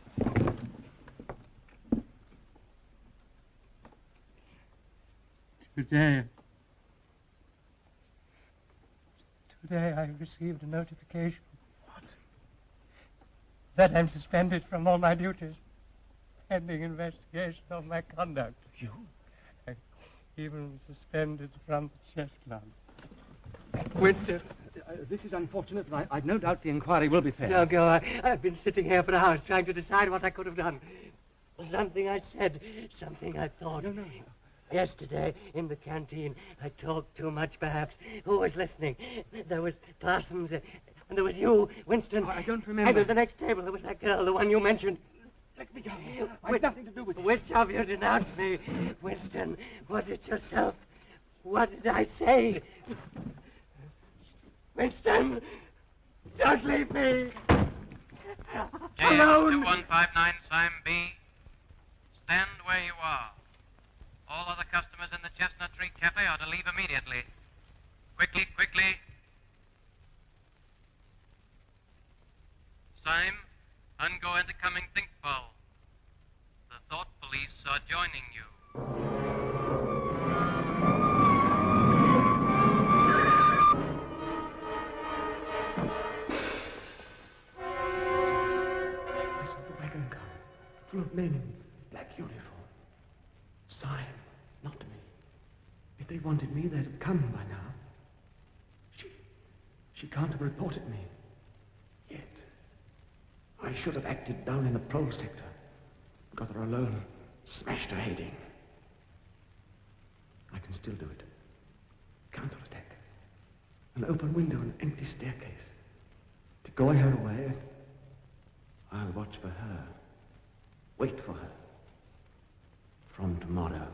Today I received a notification. What? That I'm suspended from all my duties, pending investigation of my conduct. You? I'm even suspended from the chess club. Winston, this is unfortunate, but I've no doubt the inquiry will be fair. No, go. I've been sitting here for hours trying to decide what I could have done. Something I said, something I thought. No. Yesterday, in the canteen, I talked too much, perhaps. Who was listening? There was Parsons, and there was you, Winston. I don't remember. And at the next table, there was that girl, the one you mentioned. Let me go. I've nothing to do with it. Which of you denounced me? Winston, was it yourself? What did I say? Winston, don't leave me. Alone. 2159 Sime B. Stand where you are. All other customers in the Chestnut Tree Cafe are to leave immediately. Quickly. Sime, ungo into coming thinkful. The thought police are joining you. Full of men in black uniform. Sime, not me. If they wanted me, they'd have come by now. She can't have reported me. Yet. I should have acted down in the pro sector. Got her alone. Smashed her head in. I can still do it. Counterattack. An open window, an empty staircase. Decoy her away. I'll watch for her. Wait for her. From tomorrow.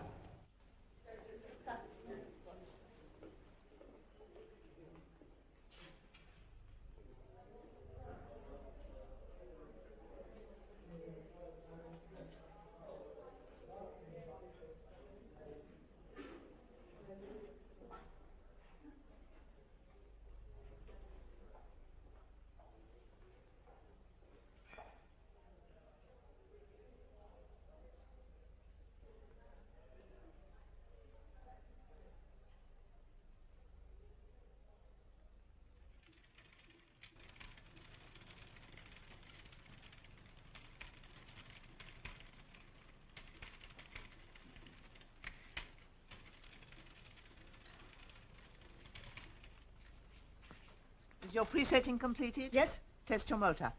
Is your presetting completed? Yes. Test your motor.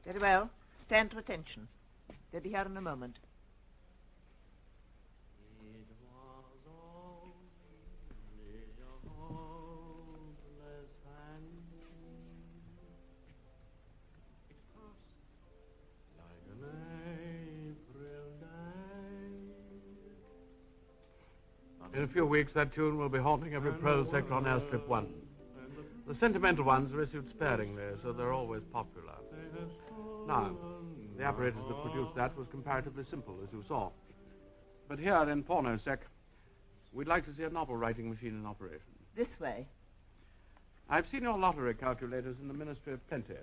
Very well. Stand to attention. They'll be here in a moment. In a few weeks, that tune will be haunting every prose sector on Airstrip 1. The sentimental ones are issued sparingly, so they're always popular. Now, the apparatus that produced that was comparatively simple, as you saw. But here in Pornosec, we'd like to see a novel-writing machine in operation. This way. I've seen your lottery calculators in the Ministry of Plenty.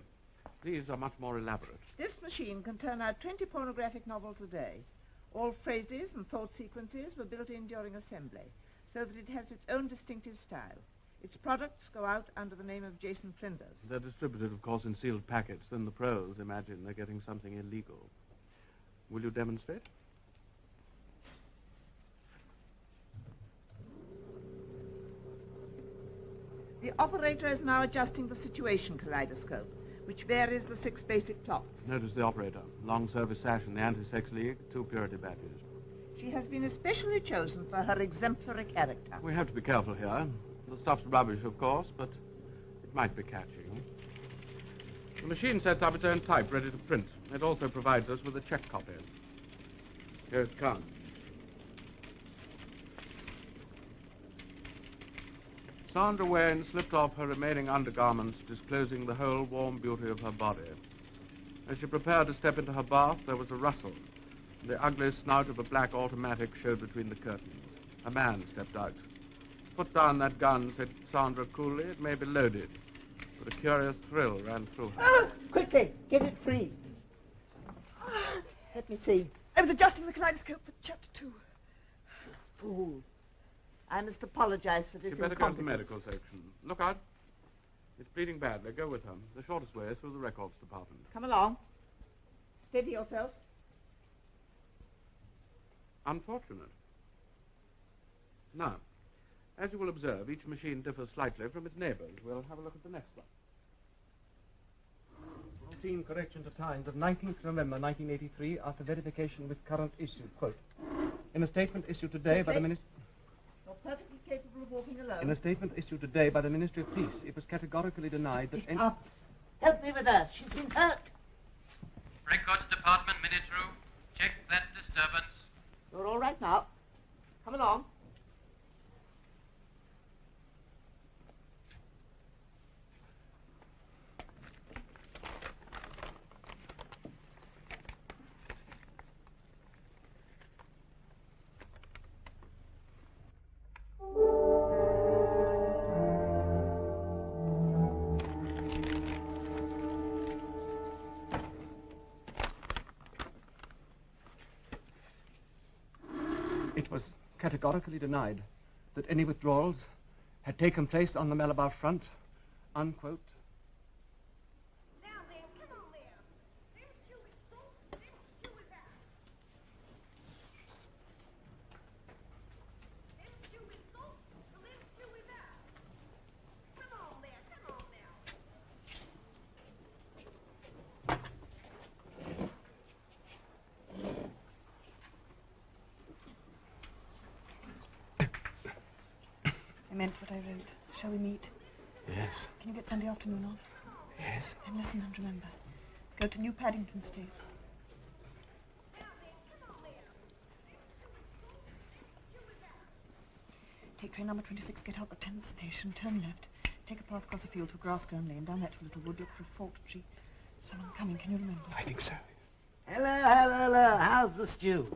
These are much more elaborate. This machine can turn out 20 pornographic novels a day. All phrases and thought sequences were built in during assembly, so that it has its own distinctive style. Its products go out under the name of Jason Flinders. They're distributed, of course, in sealed packets. Then the pros imagine they're getting something illegal. Will you demonstrate? The operator is now adjusting the situation kaleidoscope, which varies the 6 basic plots. Notice the operator. Long service sash in the Anti-Sex League, 2 purity badges. She has been especially chosen for her exemplary character. We have to be careful here. The stuff's rubbish, of course, but it might be catching. The machine sets up its own type, ready to print. It also provides us with a check copy. Here it comes. Sandra Wayne slipped off her remaining undergarments, disclosing the whole warm beauty of her body. As she prepared to step into her bath, there was a rustle. The ugly snout of a black automatic showed between the curtains. A man stepped out. Put down that gun, said Sandra coolly. It may be loaded. But a curious thrill ran through her. Oh, quickly, get it free. Let me see. I was adjusting the kaleidoscope for chapter 2. Fool. I must apologize for this You'd better go to the incompetence. medical section. Look out. It's bleeding badly. Go with her. The shortest way is through the records department. Come along. Steady yourself. Unfortunate. Now, as you will observe, each machine differs slightly from its neighbors. We'll have a look at the next one. Routine correction to times of 19th November 1983 after verification with current issue. Quote, in a statement issued today by the Ministry... You're perfectly capable of walking alone. In a statement issued today by the Ministry of Peace, it was categorically denied that any... Help me with her. She's been hurt. Records Department, minute room. Check that disturbance. You're all right now. Come along. It was categorically denied that any withdrawals had taken place on the Malabar front, unquote. I meant what I wrote. Shall we meet? Yes. Can you get Sunday afternoon off? Yes. And listen and remember. Go to New Paddington Street. Take train number 26, get out the 10th station, turn left. Take a path across a field to a grass-grown lane, down that to a little wood, look for a forked tree. Someone coming, can you remember? I think so. Hello. How's the stew?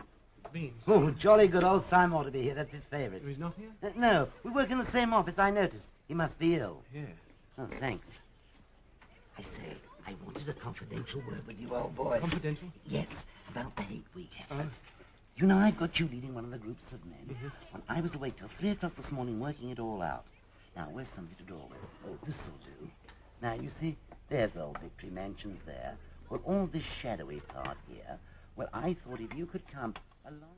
Beans. Oh, jolly good. Old Simon ought to be here. That's his favourite. He's not here? No, we work in the same office. I noticed. He must be ill. Yes. Oh, thanks. I say, I wanted a confidential word with you, old boy. Confidential? Yes, about the hate week effort. You know, I've got you leading one of the groups of men. Well, I was awake till 3 o'clock this morning working it all out. Now, where's something to draw with? Oh, this'll do. Now, you see, there's old Victory Mansions there. Well, all this shadowy part here. Well, I thought if you could come along...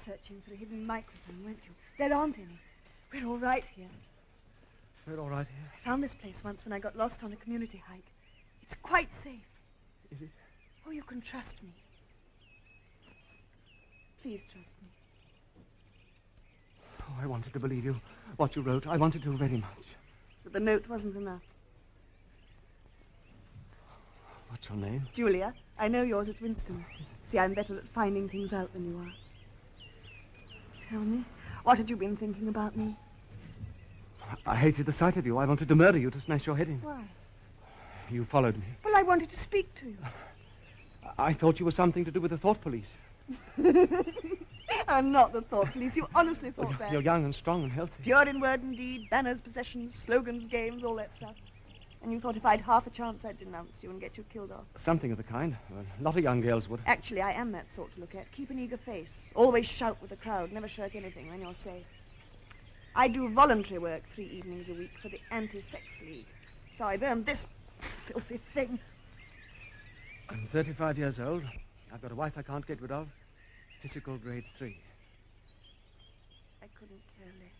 Searching for a hidden microphone, weren't you? There aren't any. We're all right here. We're all right here. I found this place once when I got lost on a community hike. It's quite safe. Is it? Oh, you can trust me. Please trust me. Oh, I wanted to believe you. What you wrote, I wanted to very much. But the note wasn't enough. What's your name? Julia. I know yours. It's Winston. See, I'm better at finding things out than you are. Tell me, what had you been thinking about me? I hated the sight of you. I wanted to murder you, to smash your head in. Why? You followed me. Well, I wanted to speak to you. I thought you were something to do with the thought police. I'm not the thought police. You honestly thought that. You're young and strong and healthy. Pure in word and deed, banners, possessions, slogans, games, all that stuff. And you thought if I'd half a chance, I'd denounce you and get you killed off. Something of the kind. A lot of young girls would. Actually, I am that sort to look at. Keep an eager face. Always shout with the crowd. Never shirk anything when you're safe. I do voluntary work 3 evenings a week for the Anti-Sex League. So I've earned this filthy thing. I'm 35 years old. I've got a wife I can't get rid of. Physical grade 3. I couldn't care less.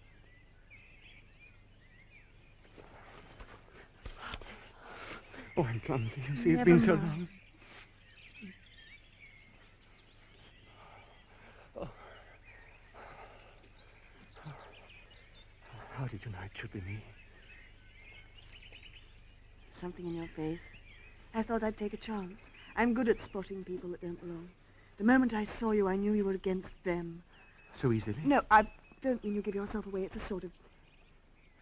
Oh, I'm clumsy. You see, it's Never been so mind. long. Oh. How did you know it should be me? Something in your face. I thought I'd take a chance. I'm good at spotting people that don't belong. The moment I saw you, I knew you were against them. So easily? No, I don't mean you give yourself away. It's a sort of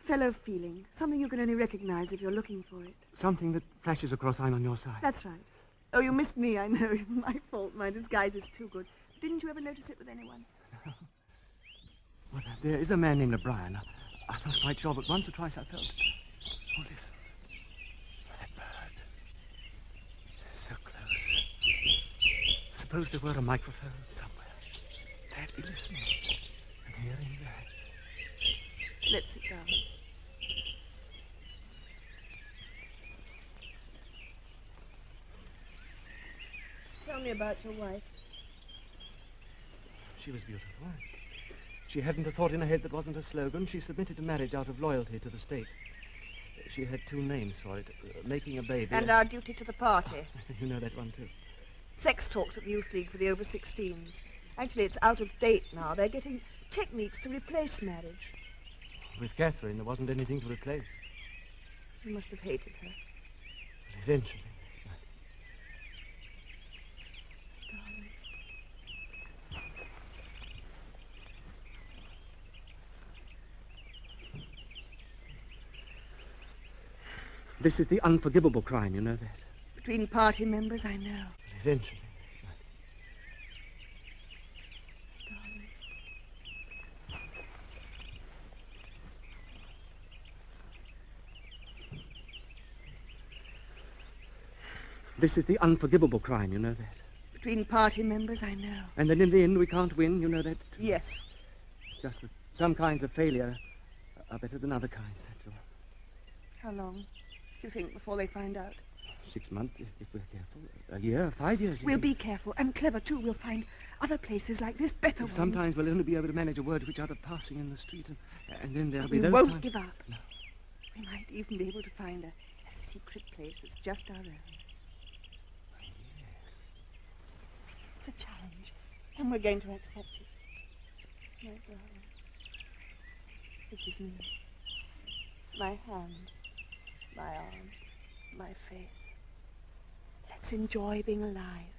fellow feeling. Something you can only recognize if you're looking for it. Something that flashes across I'm on your side. That's right. Oh, you missed me, I know. My fault. My disguise is too good. Didn't you ever notice it with anyone? No. Well, there is a man named O'Brien. I'm not quite sure, but once or twice I felt... Oh, listen. That bird. So close. Suppose there were a microphone somewhere. They'd be listening and hearing that. Let's sit down. Tell me about your wife. She was beautiful. She hadn't a thought in her head that wasn't a slogan. She submitted to marriage out of loyalty to the state. She had 2 names for it. Making a baby. And our duty to the party. You know that one, too. Sex talks at the Youth League for the over-16s. Actually, it's out of date now. They're getting techniques to replace marriage. With Catherine, there wasn't anything to replace. You must have hated her. Well, eventually, that's right. Darling. This is the unforgivable crime, you know that. Between party members, I know. Eventually. This is the unforgivable crime, you know that. Between party members, I know. And then in the end, we can't win, you know that. Yes. Just that some kinds of failure are better than other kinds, that's all. How long do you think before they find out? 6 months, if we're careful. A year, 5 years. We'll be careful and clever, too. We'll find other places like this, better ones. Sometimes we'll only be able to manage a word to each other passing in the street, and then there'll be we those won't times... give up. No. We might even be able to find a secret place that's just our own. It's a challenge, and we're going to accept it. My darling, this is me. My hand, my arm, my face. Let's enjoy being alive.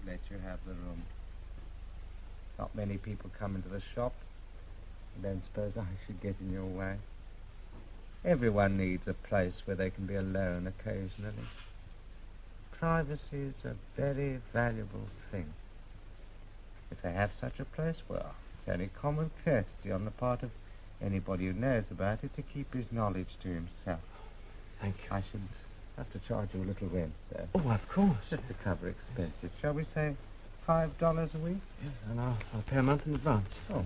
let you have the room. Not many people come into the shop. I don't suppose I should get in your way. Everyone needs a place where they can be alone occasionally. Privacy is a very valuable thing. If they have such a place, well, it's only common courtesy on the part of anybody who knows about it to keep his knowledge to himself. Thank you. I should have to charge you a little rent, though. Oh, of course. Just to cover expenses. Shall we say $5 a week? Yes, and I'll pay a month in advance. Oh,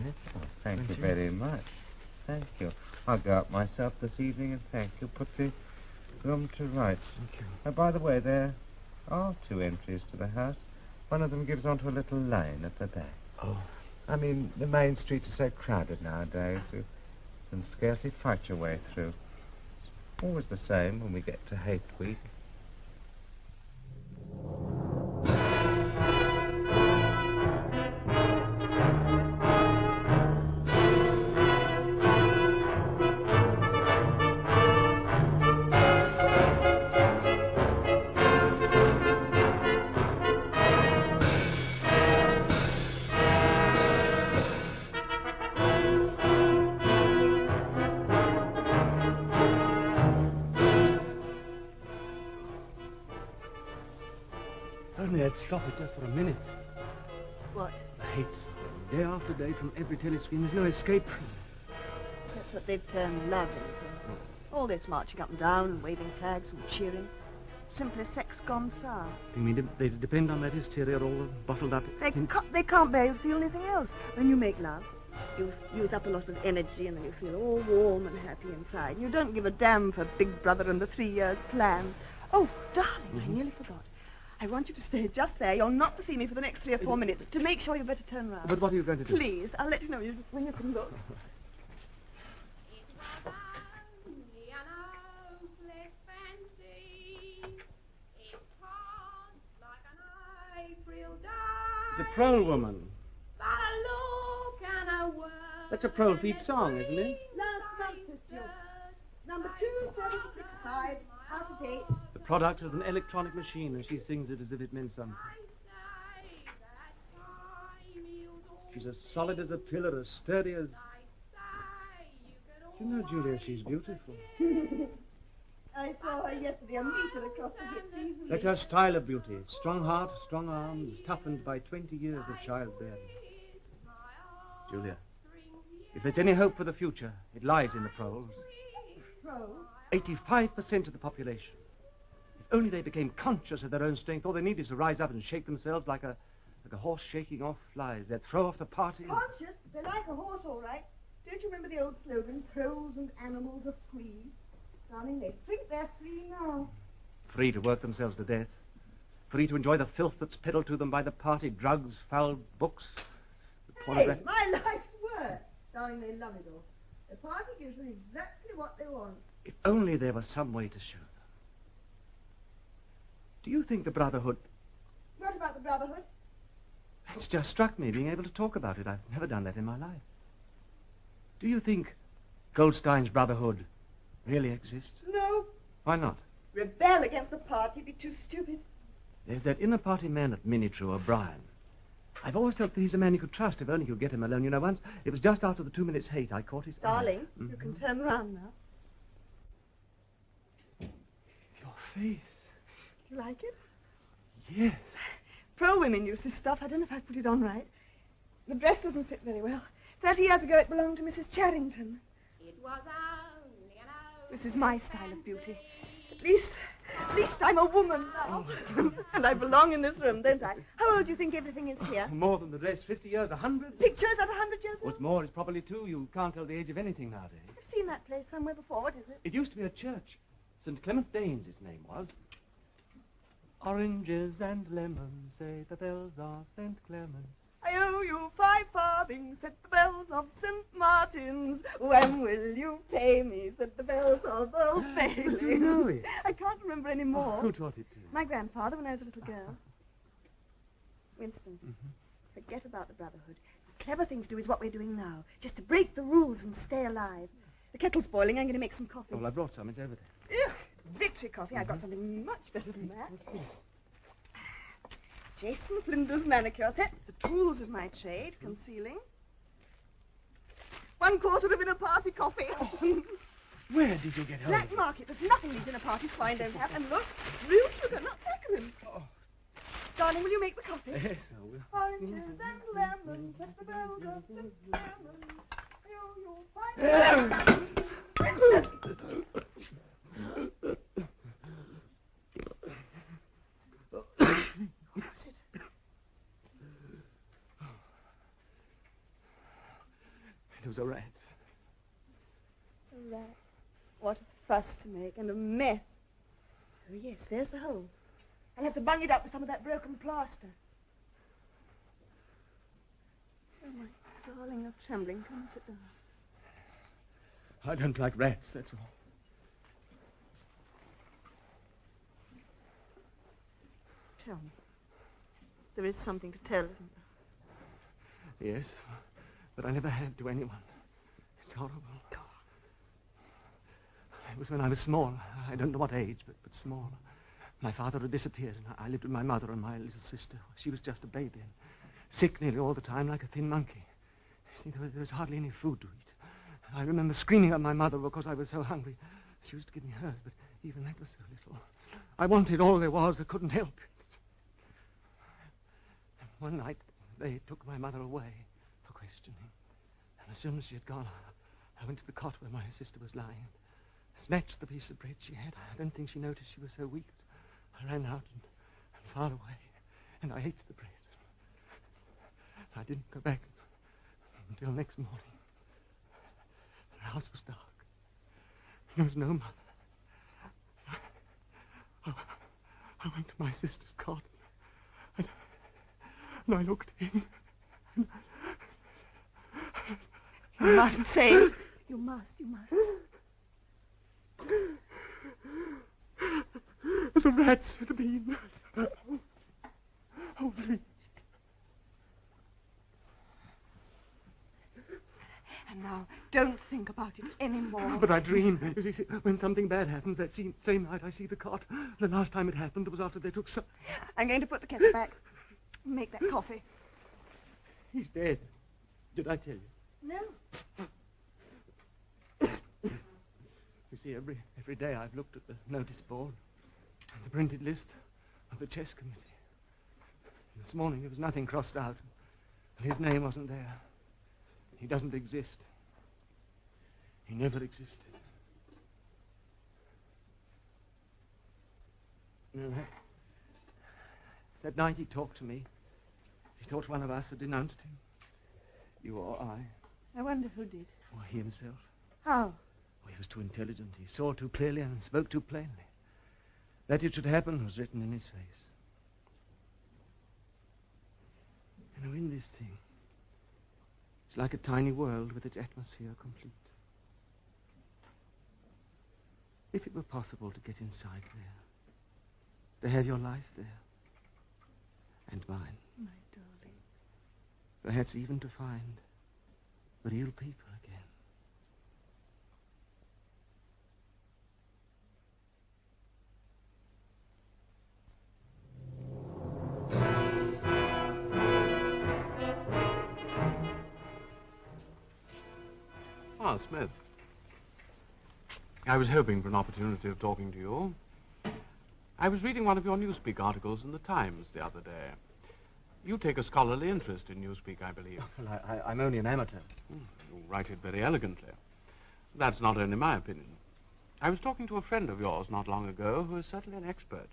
thank you very much. Thank you. I'll go up myself this evening and thank you. Put the room to rights. Thank you. Oh, by the way, there are 2 entries to the house. One of them gives onto a little lane at the back. Oh. I mean, the main streets are so crowded nowadays, you can scarcely fight your way through. Always the same when we get to Hate Week. Only I'd stop it just for a minute. What? The hate song, day after day from every telescreen. There's no escape from it. That's what they've turned love into. All this marching up and down and waving flags and cheering. Simply sex gone sour. You mean they depend on that hysteria all bottled up? They can't bear you to feel anything else. When you make love, you use up a lot of energy and then you feel all warm and happy inside. And you don't give a damn for Big Brother and the 3 years plan. Oh, darling, I nearly forgot. I want you to stay just there. You're not to see me for the next 3 or 4 minutes. To make sure you better turn round. But what are you going to do? Please, I'll let you know when you can look. The Prole Woman. That's a Prole Feet song, isn't it? Last month, sister. Number 2765, out of date. The product of an electronic machine, and she sings it as if it meant something. She's as solid as a pillar, as sturdy as... You know, Julia, she's beautiful. I saw her yesterday, a meter across the hips easily. That's her style of beauty. Strong heart, strong arms, toughened by 20 years of childbearing. Julia, if there's any hope for the future, it lies in the proles. Proles? 85% of the population. If only they became conscious of their own strength, all they need is to rise up and shake themselves like a horse shaking off flies. They'd throw off the party. Conscious? They're like a horse, all right. Don't you remember the old slogan, proles and animals are free? Darling, they think they're free now. Free to work themselves to death. Free to enjoy the filth that's peddled to them by the party, drugs, foul books. Hey, my life's work. Darling, they love it all. The party gives them exactly what they want. If only there was some way to show them. Do you think the Brotherhood... What about the Brotherhood? It's just struck me, being able to talk about it. I've never done that in my life. Do you think Goldstein's Brotherhood really exists? No. Why not? Rebel against the party, be too stupid. There's that inner party man at Minitrue, O'Brien. I've always felt that he's a man you could trust if only you get him alone. You know, once, it was just after the 2 minutes hate, I caught his eye. Darling, you can turn round now. Your face. Do you like it? Yes. Pro-women use this stuff. I don't know if I put it on right. The dress doesn't fit very well. 30 years ago, it belonged to Mrs. Charrington. This is my style of beauty. At least I'm a woman now. And I belong in this room, don't I? How old do you think everything is here? More than the dress. 50 years, 100. Pictures at 100 years old? What's more, it's probably 2. You can't tell the age of anything nowadays. I've seen that place somewhere before. What is it? It used to be a church. St. Clement Danes, its name was. Oranges and lemons, say the bells of St. Clement's. I owe you 5 farthings, said the bells of St. Martin's. When will you pay me, said the bells of Old Bailey. But you know it. I can't remember any more. Who taught it to you? My grandfather when I was a little girl. Winston, forget about the Brotherhood. The clever thing to do is what we're doing now. Just to break the rules and stay alive. The kettle's boiling. I'm going to make some coffee. Oh, well, I brought some. It's over there. Ugh, victory coffee. I've got something much better than that. Jason Flinders manicure set. The tools of my trade. Concealing. 1/4 of inner party coffee. Where did you get hold of Black market. There's nothing these dinner parties fine don't have. And look, real sugar, not saccharin. Oh. Darling, will you make the coffee? Yes, I will. Oranges and lemons, let the bells of cinnamon. You'll find What was it? It was a rat. A rat. What a fuss to make, and a mess. Oh, yes, there's the hole. I'll have to bung it up with some of that broken plaster. Oh, my darling, you're trembling. Come and sit down. I don't like rats, that's all. Tell me. There is something to tell, isn't there? Yes, but I never had to anyone. It's horrible. It was when I was small. I don't know what age, but small. My father had disappeared, and I lived with my mother and my little sister. She was just a baby, and sick nearly all the time, like a thin monkey. See, there was hardly any food to eat. I remember screaming at my mother because I was so hungry. She used to give me hers, but even that was so little. I wanted all there was. I couldn't help it. One night, they took my mother away for questioning. And as soon as she had gone, I went to the cot where my sister was lying, snatched the piece of bread she had. I don't think she noticed she was so weak. I ran out and far away, and I ate the bread. I didn't go back until next morning. The house was dark. There was no mother. I went to my sister's cot, and I looked in. You mustn't say it. You must. The rats had been. Oh, please. And now, don't think about it anymore. But I dream. You see, when something bad happens, that same night I see the cot. The last time it happened was after they took some... I'm going to put the kettle back. Make that coffee. He's dead. Did I tell you? No. You see, every day I've looked at the notice board and the printed list of the chess committee. This morning there was nothing crossed out, and his name wasn't there. He doesn't exist. He never existed. You know, that night he talked to me. He thought one of us had denounced him. You or I. I wonder who did. Or he himself. How? Oh, he was too intelligent. He saw too clearly and spoke too plainly. That it should happen was written in his face. You know, in this thing, it's like a tiny world with its atmosphere complete. If it were possible to get inside there, to have your life there, and mine. My darling. Perhaps even to find the real people again. Ah, Smith. I was hoping for an opportunity of talking to you. I was reading one of your Newspeak articles in the Times the other day. You take a scholarly interest in Newspeak, I believe. Well, I'm only an amateur. You write it very elegantly. That's not only my opinion. I was talking to a friend of yours not long ago who is certainly an expert.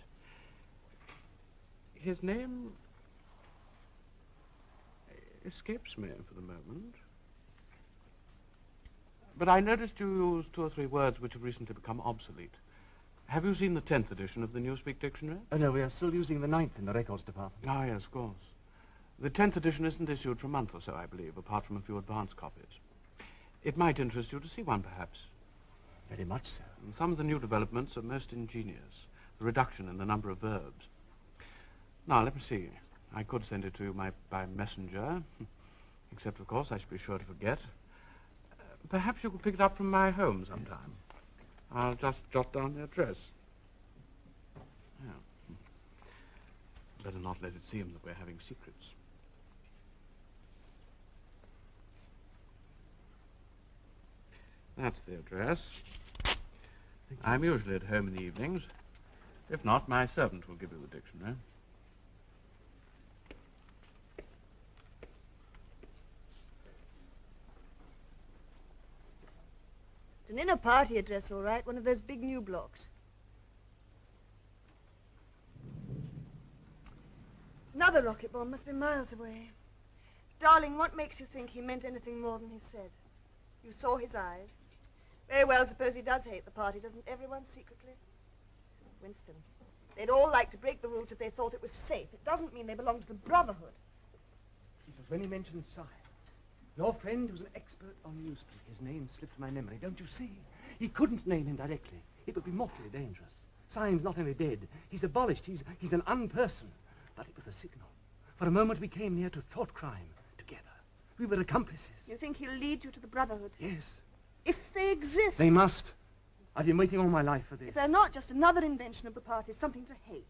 His name escapes me for the moment. But I noticed you used 2 or 3 words which have recently become obsolete. Have you seen the 10th edition of the Newspeak Dictionary? Oh, no, we are still using the 9th in the records department. Ah, yes, of course. The 10th edition isn't issued for a month or so, I believe, apart from a few advance copies. It might interest you to see one, perhaps. Very much so. And some of the new developments are most ingenious. The reduction in the number of verbs. Now, let me see. I could send it to you by messenger. Except, of course, I should be sure to forget. Perhaps you could pick it up from my home sometime. I'll just jot down the address. Yeah. Better not let it seem that we're having secrets. That's the address. I'm usually at home in the evenings. If not, my servant will give you the dictionary. It's an inner party address, all right, one of those big new blocks. Another rocket bomb must be miles away. Darling, what makes you think he meant anything more than he said? You saw his eyes. Very well, suppose he does hate the party, doesn't everyone secretly? Winston, they'd all like to break the rules if they thought it was safe. It doesn't mean they belong to the Brotherhood. Jesus, when he mentioned Syme, your friend was an expert on newspeak. His name slipped my memory, don't you see? He couldn't name him directly. It would be mortally dangerous. Syme's not only dead, he's abolished. He's an unperson. But it was a signal. For a moment we came near to thought crime together. We were accomplices. You think he'll lead you to the Brotherhood? Yes. If they exist. They must. I've been waiting all my life for this. If they're not just another invention of the party, something to hate.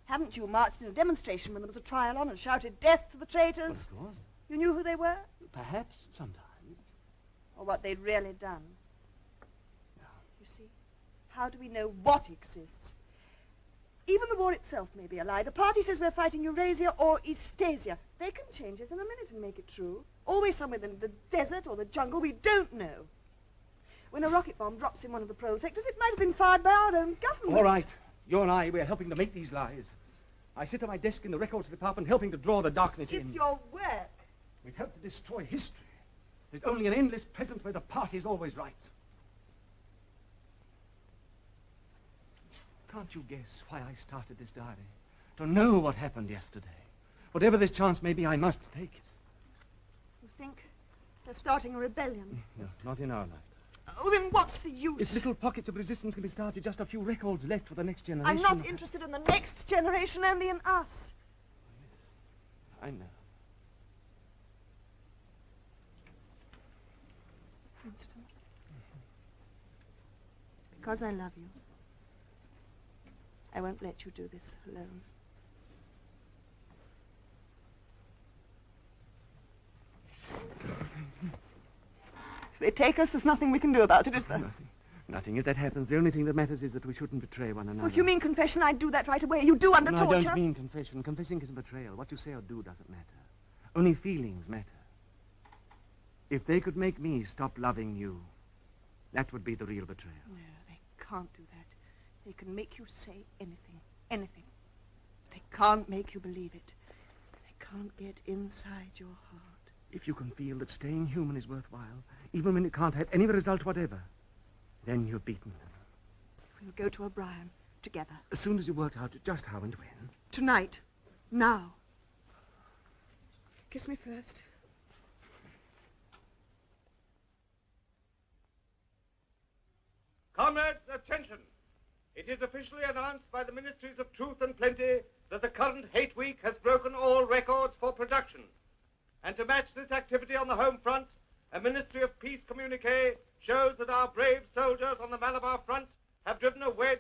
Haven't you marched in a demonstration when there was a trial on and shouted death to the traitors? Well, of course. You knew who they were? Perhaps, sometimes. Or what they'd really done. No. You see, how do we know what exists? Even the war itself may be a lie. The party says we're fighting Eurasia or Eastasia. They can change it in a minute and make it true. Always somewhere in the desert or the jungle, we don't know. When a rocket bomb drops in one of the prole sectors, it might have been fired by our own government. All right. You and I, we're helping to make these lies. I sit at my desk in the records department helping to draw the darkness in. It's your work. We've helped to destroy history. There's only an endless present where the party's always right. Can't you guess why I started this diary? To know what happened yesterday. Whatever this chance may be, I must take it. You think they're starting a rebellion? No, not in our lifetime. Oh, then what's the use? If little pockets of resistance can be started, just a few records left for the next generation. I'm not interested in the next generation, only in us. I know. Winston. Because I love you, I won't let you do this alone. If they take us, there's nothing we can do about it, is there? Nothing. Nothing. If that happens, the only thing that matters is that we shouldn't betray one another. Well, if you mean confession, I'd do that right away. You do under No, torture. I don't mean confession. Confessing isn't betrayal. What you say or do doesn't matter. Only feelings matter. If they could make me stop loving you, that would be the real betrayal. No, they can't do that. They can make you say anything. Anything. They can't make you believe it. They can't get inside your heart. If you can feel that staying human is worthwhile, even when it can't have any result whatever, then you've beaten them. We'll go to O'Brien together. As soon as you worked out just how and when. Tonight. Now. Kiss me first. Comrades, attention! It is officially announced by the Ministries of Truth and Plenty that the current hate week has broken all records for production. And to match this activity on the home front, a Ministry of Peace communique shows that our brave soldiers on the Malabar front have driven a wedge.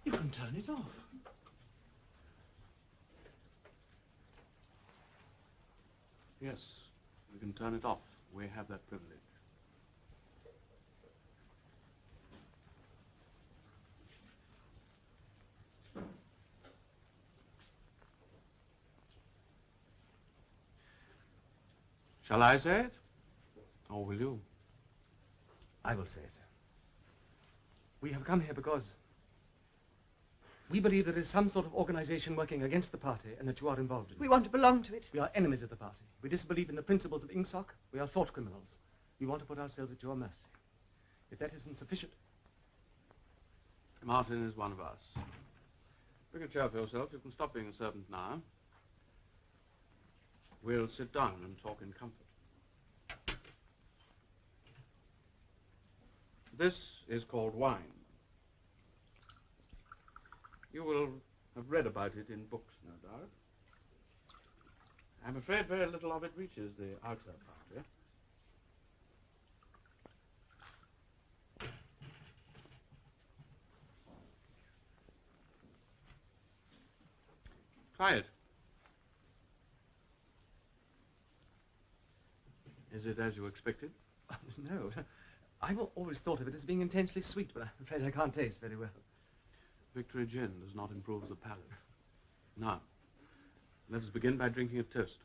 You can turn it off. Yes, we can turn it off. We have that privilege. Shall I say it? Or will you? I will say it. We have come here because we believe there is some sort of organization working against the party and that you are involved in it. We want to belong to it. We are enemies of the party. We disbelieve in the principles of Ingsoc. We are thought criminals. We want to put ourselves at your mercy. If that isn't sufficient... Martin is one of us. Pick a chair for yourself. You can stop being a servant now. We'll sit down and talk in comfort. This is called wine. You will have read about it in books, no doubt. I'm afraid very little of it reaches the outer party. Try it. Is it as you expected? No. I've always thought of it as being intensely sweet, but I'm afraid I can't taste very well. Victory gin does not improve the palate. Now, let us begin by drinking a toast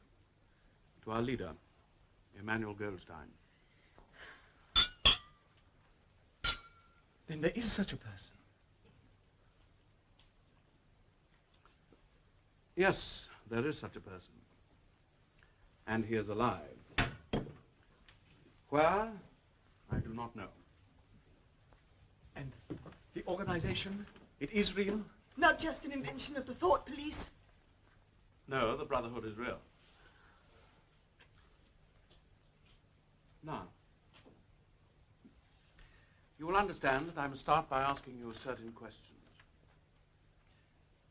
to our leader, Emmanuel Goldstein. Then there is such a person. Yes, there is such a person. And he is alive. Where? I do not know. And the organization, it is real? Not just an invention of the thought police. No, the Brotherhood is real. Now, you will understand that I must start by asking you certain questions.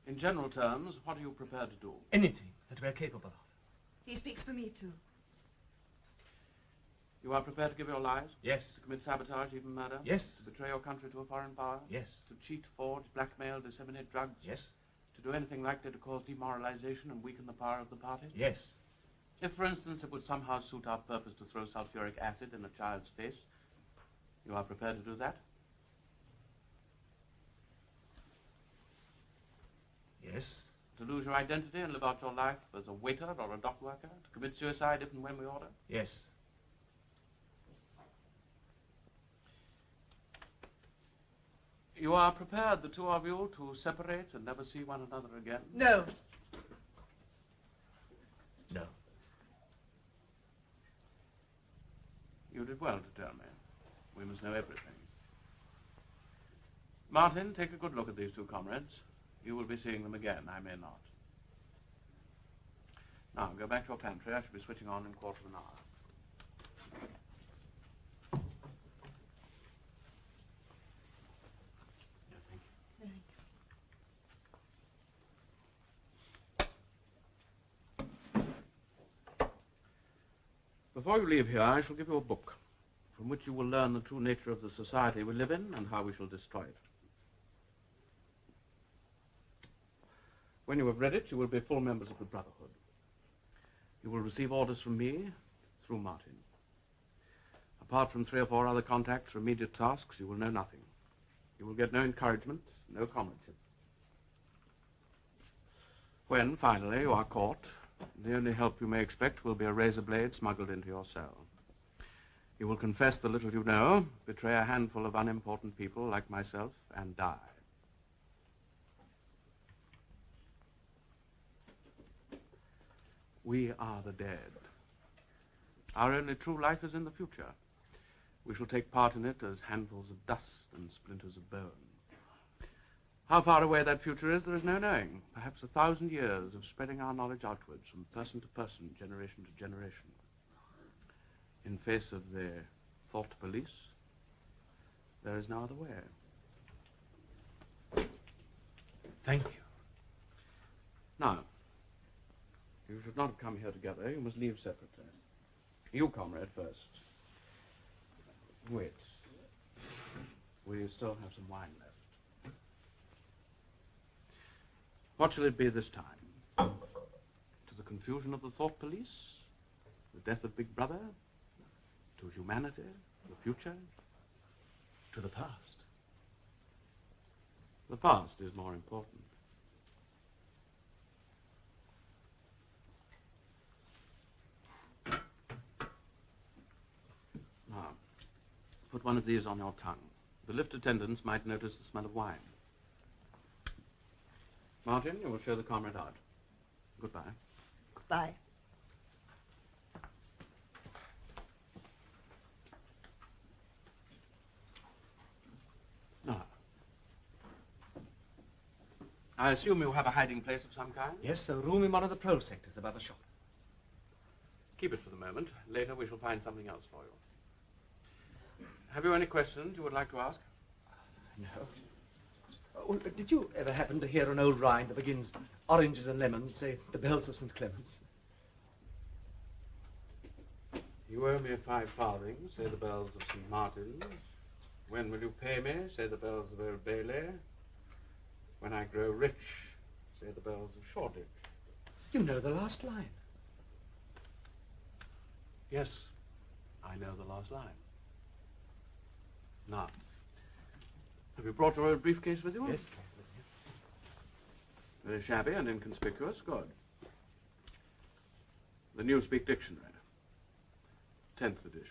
In general terms, what are you prepared to do? Anything that we're capable of. He speaks for me, too. You are prepared to give your lives? Yes. To commit sabotage, even murder? Yes. To betray your country to a foreign power? Yes. To cheat, forge, blackmail, disseminate drugs? Yes. To do anything likely to cause demoralization and weaken the power of the party? Yes. If, for instance, it would somehow suit our purpose to throw sulfuric acid in a child's face, you are prepared to do that? Yes. To lose your identity and live out your life as a waiter or a dock worker? To commit suicide if and when we order? Yes. You are prepared, the two of you, to separate and never see one another again? No. No. You did well to tell me. We must know everything. Martin, take a good look at these two comrades. You will be seeing them again. I may not. Now, go back to your pantry. I shall be switching on in a quarter of an hour. Before you leave here, I shall give you a book from which you will learn the true nature of the society we live in and how we shall destroy it. When you have read it, you will be full members of the Brotherhood. You will receive orders from me through Martin. Apart from 3 or 4 other contacts for immediate tasks, you will know nothing. You will get no encouragement, no comradeship. When, finally, you are caught, the only help you may expect will be a razor blade smuggled into your cell. You will confess the little you know, betray a handful of unimportant people like myself, and die. We are the dead. Our only true life is in the future. We shall take part in it as handfuls of dust and splinters of bone. How far away that future is, there is no knowing. Perhaps 1,000 years of spreading our knowledge outwards from person to person, generation to generation. In face of the thought police, there is no other way. Thank you. Now, you should not have come here together. You must leave separately. You, comrade, first. Wait. We still have some wine left. What shall it be this time? To the confusion of the thought police? The death of Big Brother? To humanity? The future? To the past? The past is more important. Now, put one of these on your tongue. The lift attendants might notice the smell of wine. Martin, you will show the comrade out. Goodbye. Goodbye. Now, I assume you have a hiding place of some kind? Yes, a room in one of the pro sectors above the shop. Keep it for the moment. Later we shall find something else for you. Have you any questions you would like to ask? No. Oh, did you ever happen to hear an old rhyme that begins, oranges and lemons, say, the bells of St. Clement's? You owe me 5 farthings, say the bells of St. Martin's. When will you pay me, say the bells of Old Bailey. When I grow rich, say the bells of Shoreditch. You know the last line. Yes, I know the last line. Now, have you brought your old briefcase with you? Yes. Very shabby and inconspicuous. Good. The Newspeak Dictionary. 10th edition.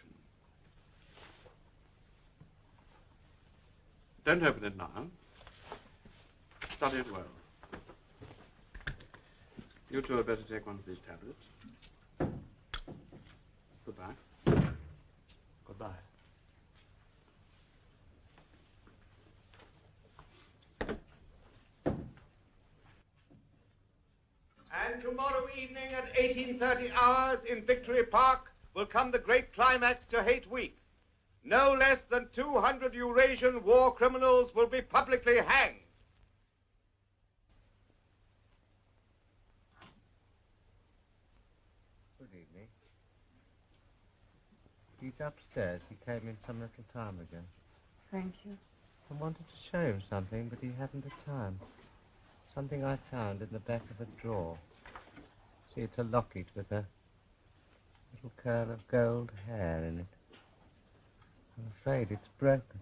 Don't open it now. Study it well. You two had better take one of these tablets. Goodbye. Goodbye. And tomorrow evening at 18:30 hours in Victory Park will come the great climax to Hate Week. No less than 200 Eurasian war criminals will be publicly hanged. Good evening. He's upstairs. He came in some little time ago. Thank you. I wanted to show him something, but he hadn't the time. Something I found in the back of a drawer. See, it's a locket with a little curl of gold hair in it. I'm afraid it's broken.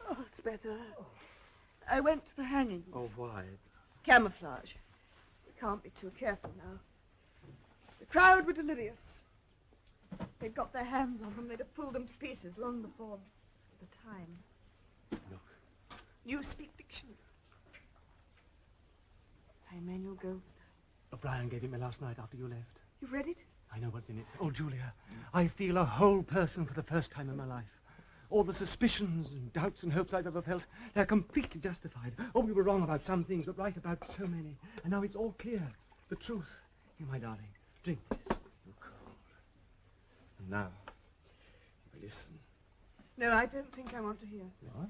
Oh, it's better. I went to the hangings. Oh, why? Camouflage. We can't be too careful now. The crowd were delirious. They'd got their hands on them. They'd have pulled them to pieces long before the time. Look. Newspeak Dictionary. By Emmanuel Goldstein. O'Brien gave it me last night after you left. You've read it? I know what's in it. Oh, Julia, I feel a whole person for the first time in my life. All the suspicions and doubts and hopes I've ever felt, they're completely justified. Oh, we were wrong about some things, but right about so many. And now it's all clear. The truth. Here, my darling, drink this. You're cold. And now, listen. No, I don't think I want to hear. What?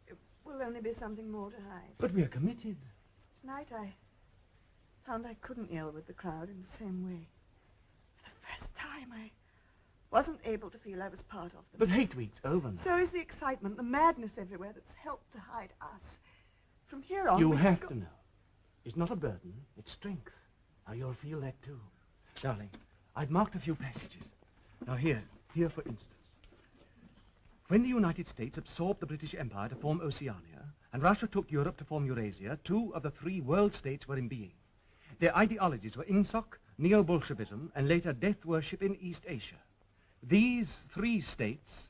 It will only be something more to hide. But we're committed. Tonight I found I couldn't yell with the crowd in the same way. For the first time, I wasn't able to feel I was part of them. But Hate Week's over now. So is the excitement, the madness everywhere that's helped to hide us. From here on, You we have can to know. It's not a burden, it's strength. Now you'll feel that too. Darling, I've marked a few passages. Now here for instance. When the United States absorbed the British Empire to form Oceania, and Russia took Europe to form Eurasia, 2 of the 3 world states were in being. Their ideologies were INSOC, Neo-Bolshevism, and later death worship in East Asia. These 3 states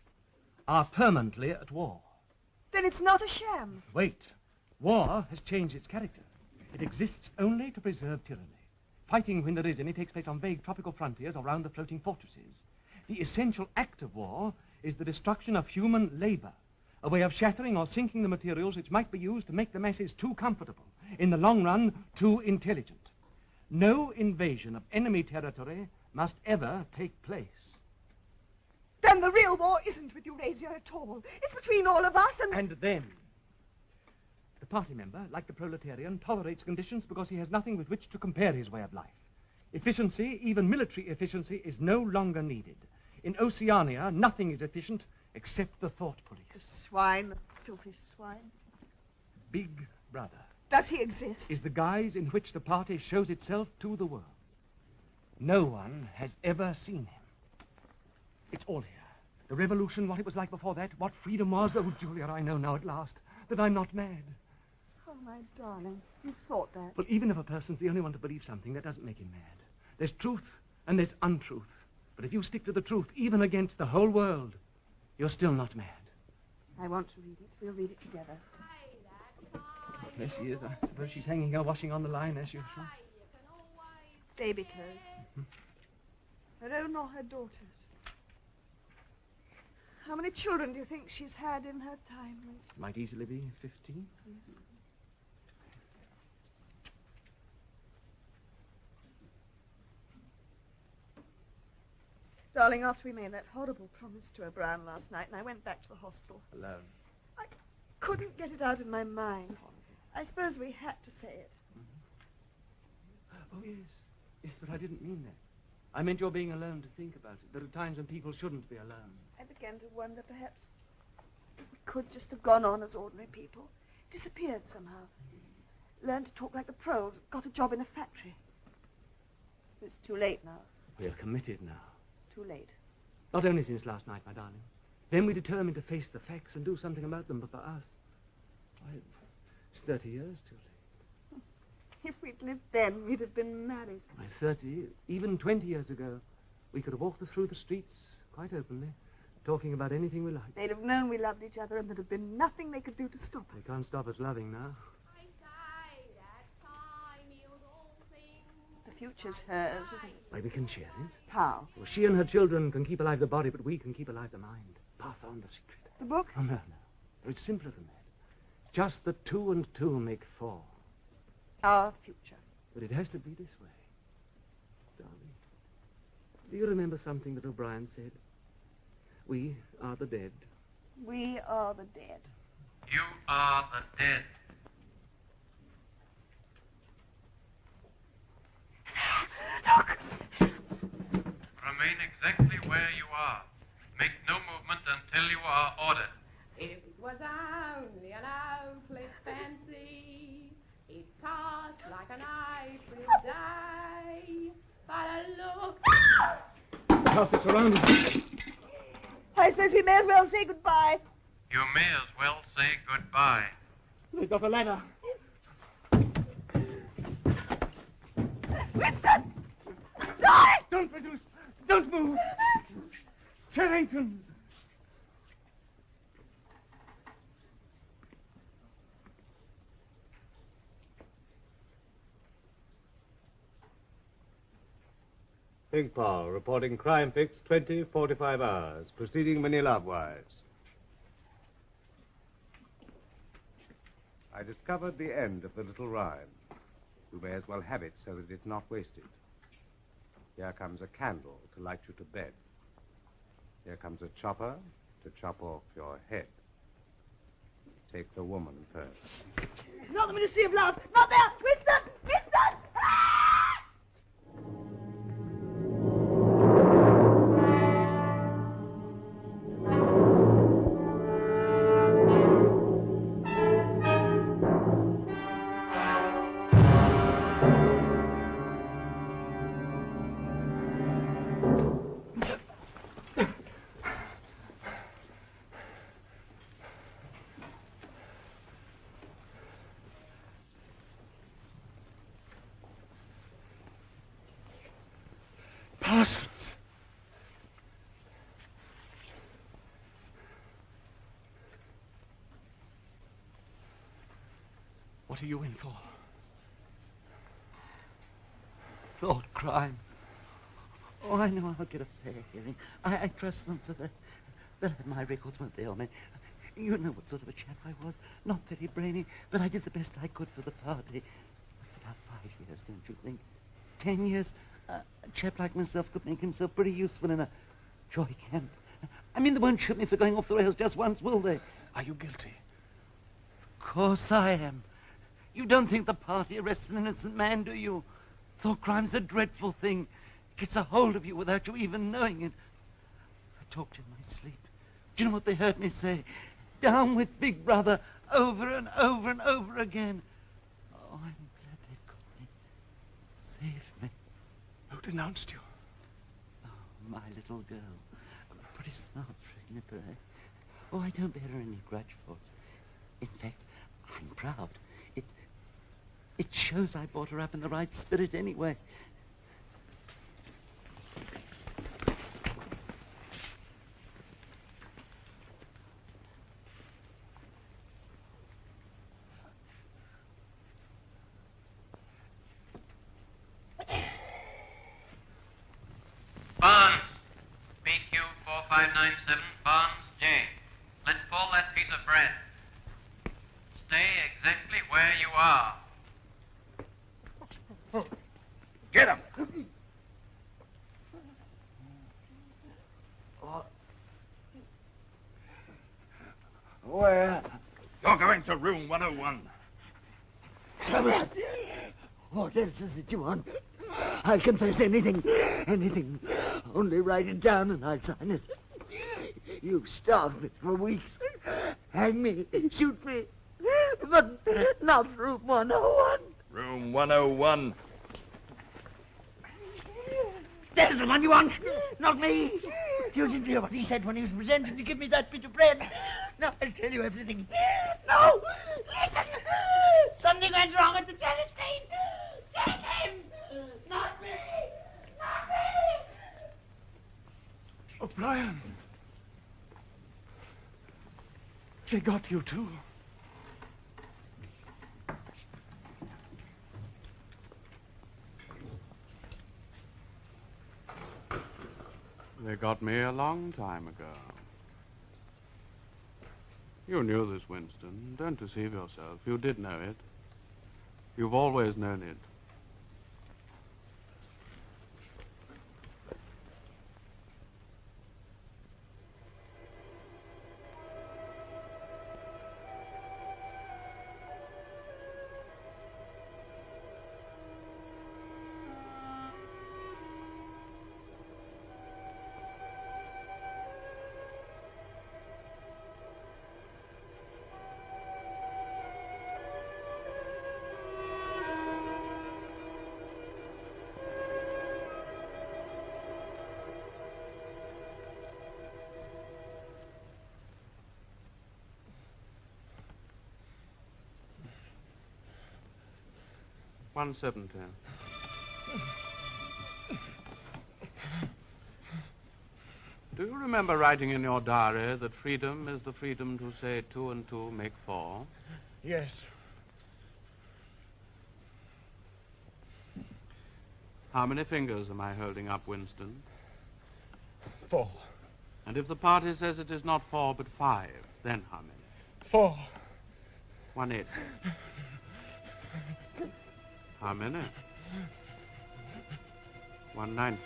are permanently at war. Then it's not a sham. Wait. War has changed its character. It exists only to preserve tyranny. Fighting, when there is any, takes place on vague tropical frontiers or round the floating fortresses. The essential act of war is the destruction of human labor, a way of shattering or sinking the materials which might be used to make the masses too comfortable, in the long run, too intelligent. No invasion of enemy territory must ever take place. Then the real war isn't with Eurasia at all. It's between all of us And them. The party member, like the proletarian, tolerates conditions because he has nothing with which to compare his way of life. Efficiency, even military efficiency, is no longer needed. In Oceania, nothing is efficient except the thought police. The swine, the filthy swine. Big Brother Does he exist? is the guise in which the party shows itself to the world. No one has ever seen him. It's all here. The revolution, what it was like before that, what freedom was. Oh, Julia, I know now at last that I'm not mad. Oh, my darling, you thought that. Well, even if a person's the only one to believe something, that doesn't make him mad. There's truth and there's untruth. But if you stick to the truth, even against the whole world, you're still not mad. I want to read it. We'll read it together. There she is. I suppose she's hanging her washing on the line as usual. Baby clothes. Her own or her daughter's. How many children do you think she's had in her time, Winston? Might easily be 15. Yes. Darling, after we made that horrible promise to O'Brien last night, and I went back to the hostel, Alone. I couldn't get it out of my mind. I suppose we had to say it. Oh, yes. Yes, but I didn't mean that. I meant your being alone to think about it. There are times when people shouldn't be alone. I began to wonder perhaps we could just have gone on as ordinary people, disappeared somehow, learned to talk like the proles, got a job in a factory. It's too late now. We are committed now. Too late. Not only since last night, my darling. Then we determined to face the facts and do something about them, but for us, why, it's 30 years too late. If we'd lived then, we'd have been married. Why, 30, even 20 years ago, we could have walked through the streets quite openly, talking about anything we liked. They'd have known we loved each other, and there'd have been nothing they could do to stop us. They can't stop us loving now. The future's hers, isn't it? Why, we can share it. How? Well, she and her children can keep alive the body, but we can keep alive the mind. Pass on the secret. The book? Oh, no. It's simpler than that. Just that 2 and 2 make 4. Our future. But it has to be this way. Darling, do you remember something that O'Brien said? We are the dead. We are the dead. You are the dead. Look! Remain exactly where you are. Make no movement until you are ordered. If it was only an hopeless fancy, it passed like an April day. But a look... The house is surrounded. I suppose we may as well say goodbye. You may as well say goodbye. They've got a ladder. Winston! Die! Don't produce! Don't move! Charrington! Big Paul reporting crime fix 20:45 hours. Proceeding Manila wise. I discovered the end of the little rhyme. You may as well have it so that it's not wasted. Here comes a candle to light you to bed. Here comes a chopper to chop off your head. Take the woman first. Not the Ministry of Love! Not there! Winston! Winston! Parsons! What are you in for? Thought crime. Oh, I know I'll get a fair hearing. I trust them for that. They'll have my records, won't they, old man? You know what sort of a chap I was. Not very brainy, but I did the best I could for the party. About 5 years, don't you think? 10 years? A chap like myself could make himself pretty useful in a joy camp. I mean, they won't shoot me for going off the rails just once, will they? Are you guilty? Of course I am. You don't think the party arrests an innocent man, do you? Thought crime's a dreadful thing. It gets a hold of you without you even knowing it. I talked in my sleep. Do you know what they heard me say? Down with Big Brother, over and over and over again. Oh, I'm glad they caught me. Saved me. Who denounced you? Oh, my little girl. Pretty smart for a nipper, eh? Oh, I don't bear her any grudge for it. In fact, I'm proud. It shows I brought her up in the right spirit anyway. Barnes, BQ 4597, Barnes J. Let's pull that piece of bread. Stay exactly where you are. Get him! Where? You're going to room 101. Come on. What else is it you want? I'll confess anything. Anything. Only write it down and I'll sign it. You've starved me for weeks. Hang me. Shoot me. But not room 101. Room 101. There's the one you want. Not me. You didn't hear what he said when he was pretending to give me that bit of bread. Now I'll tell you everything. No! Listen! Something went wrong at the telescreen. Take him! Not me! Not me! O'Brien. They got you too. They got me a long time ago. You knew this, Winston. Don't deceive yourself. You did know it. You've always known it. $1.70. Do you remember writing in your diary that freedom is the freedom to say 2 and 2 make 4? Yes. How many fingers am I holding up, Winston? 4. And if the party says it is not 4 but 5, then how many? 4. 1/8. How many? 1/90.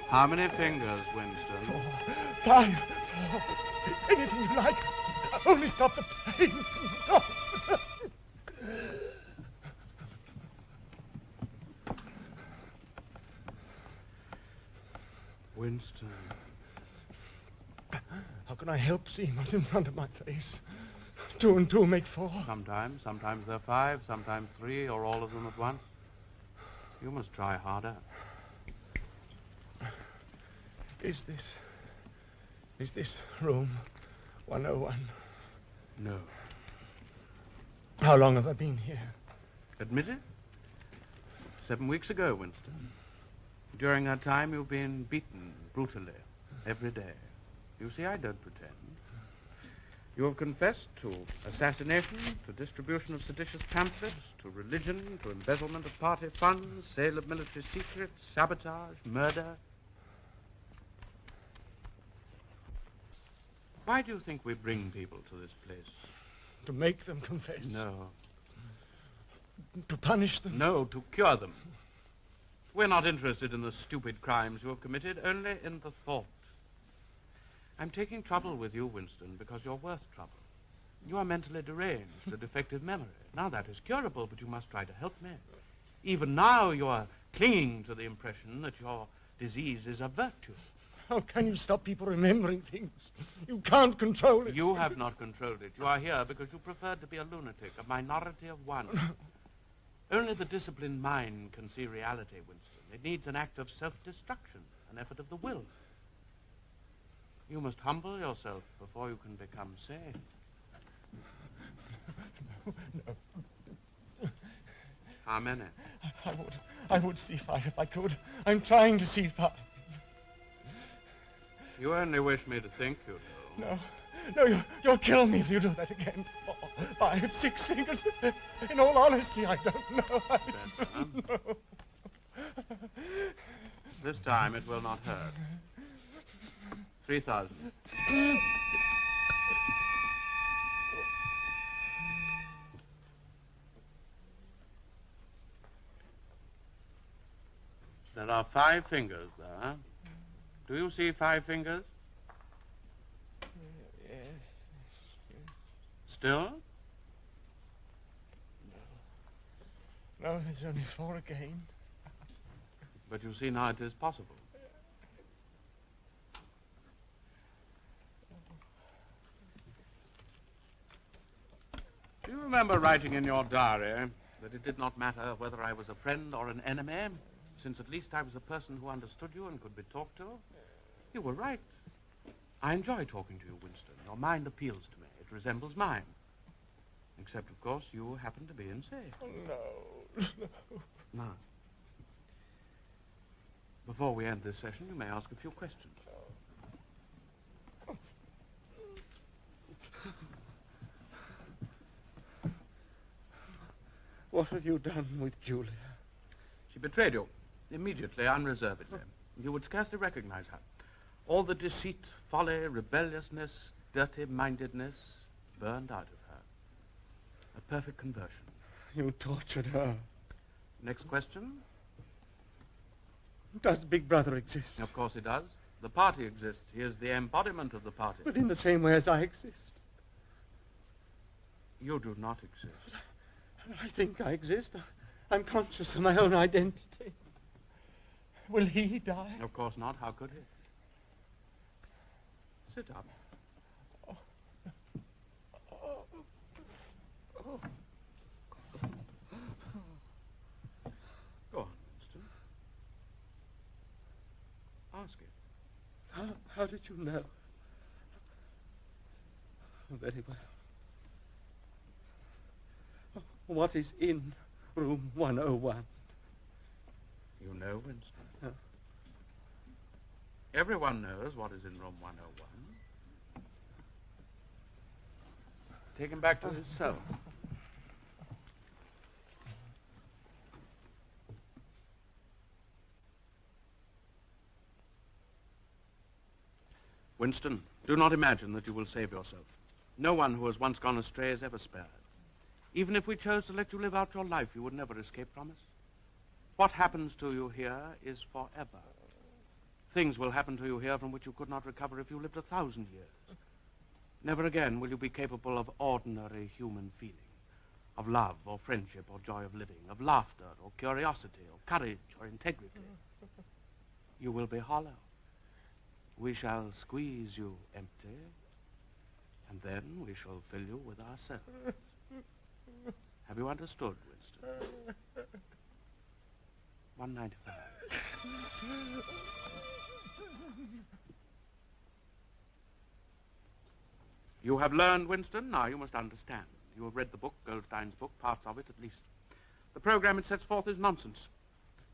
How many fingers, Winston? 4. 5. 4. Anything you like. Only stop the pain. Stop. Winston. How can I help seeing what's in front of my face? 2 and 2 make 4. Sometimes they're 5, sometimes 3, or all of them at once. You must try harder. Is this room 101? No. How long have I been here? Admit it? 7 weeks ago, Winston. During that time, you've been beaten brutally every day. You see, I don't pretend. You have confessed to assassination, to distribution of seditious pamphlets, to religion, to embezzlement of party funds, sale of military secrets, sabotage, murder. Why do you think we bring people to this place? To make them confess? No. To punish them? No, to cure them. We're not interested in the stupid crimes you have committed, only in the thought. I'm taking trouble with you, Winston, because you're worth trouble. You are mentally deranged, a defective memory. Now, that is curable, but you must try to help me. Even now, you are clinging to the impression that your disease is a virtue. How can you stop people remembering things? You can't control it. You have not controlled it. You are here because you preferred to be a lunatic, a minority of one. Only the disciplined mind can see reality, Winston. It needs an act of self-destruction, an effort of the will. You must humble yourself before you can become sane. No. How many? I would see 5 if I could. I'm trying to see 5. You only wish me to think you know. No, you'll kill me if you do that again. 4, 5, 6 fingers. In all honesty, I don't know. I don't know. This time it will not hurt. 3,000. There are 5 fingers there. Do you see 5 fingers? Yes. Still? No, there's only 4 again. But you see now it is possible. Do you remember writing in your diary that it did not matter whether I was a friend or an enemy, since at least I was a person who understood you and could be talked to. You were right. I enjoy talking to you, Winston. Your mind appeals to me. It resembles mine. Except, of course, you happen to be insane. Oh, no. Now, before we end this session, you may ask a few questions. What have you done with Julia? She betrayed you immediately, unreservedly. You would scarcely recognize her. All the deceit, folly, rebelliousness, dirty-mindedness burned out of her. A perfect conversion. You tortured her. Next question? Does Big Brother exist? Of course he does. The party exists. He is the embodiment of the party. But in the same way as I exist. You do not exist. I think I exist. I'm conscious of my own identity. Will he die? Of course not. How could he? Sit up. Oh. Oh. Oh. Go on, Winston. Ask it. How did you know? Very well. What is in room 101? You know, Winston. Huh? Everyone knows what is in room 101. Take him back to his cell. Winston, do not imagine that you will save yourself. No one who has once gone astray is ever spared. Even if we chose to let you live out your life, you would never escape from us. What happens to you here is forever. Things will happen to you here from which you could not recover if you lived 1,000 years. Never again will you be capable of ordinary human feeling, of love or friendship or joy of living, of laughter or curiosity or courage or integrity. You will be hollow. We shall squeeze you empty, and then we shall fill you with ourselves. Have you understood, Winston? 195. You have learned, Winston. Now you must understand. You have read the book, Goldstein's book, parts of it at least. The program it sets forth is nonsense.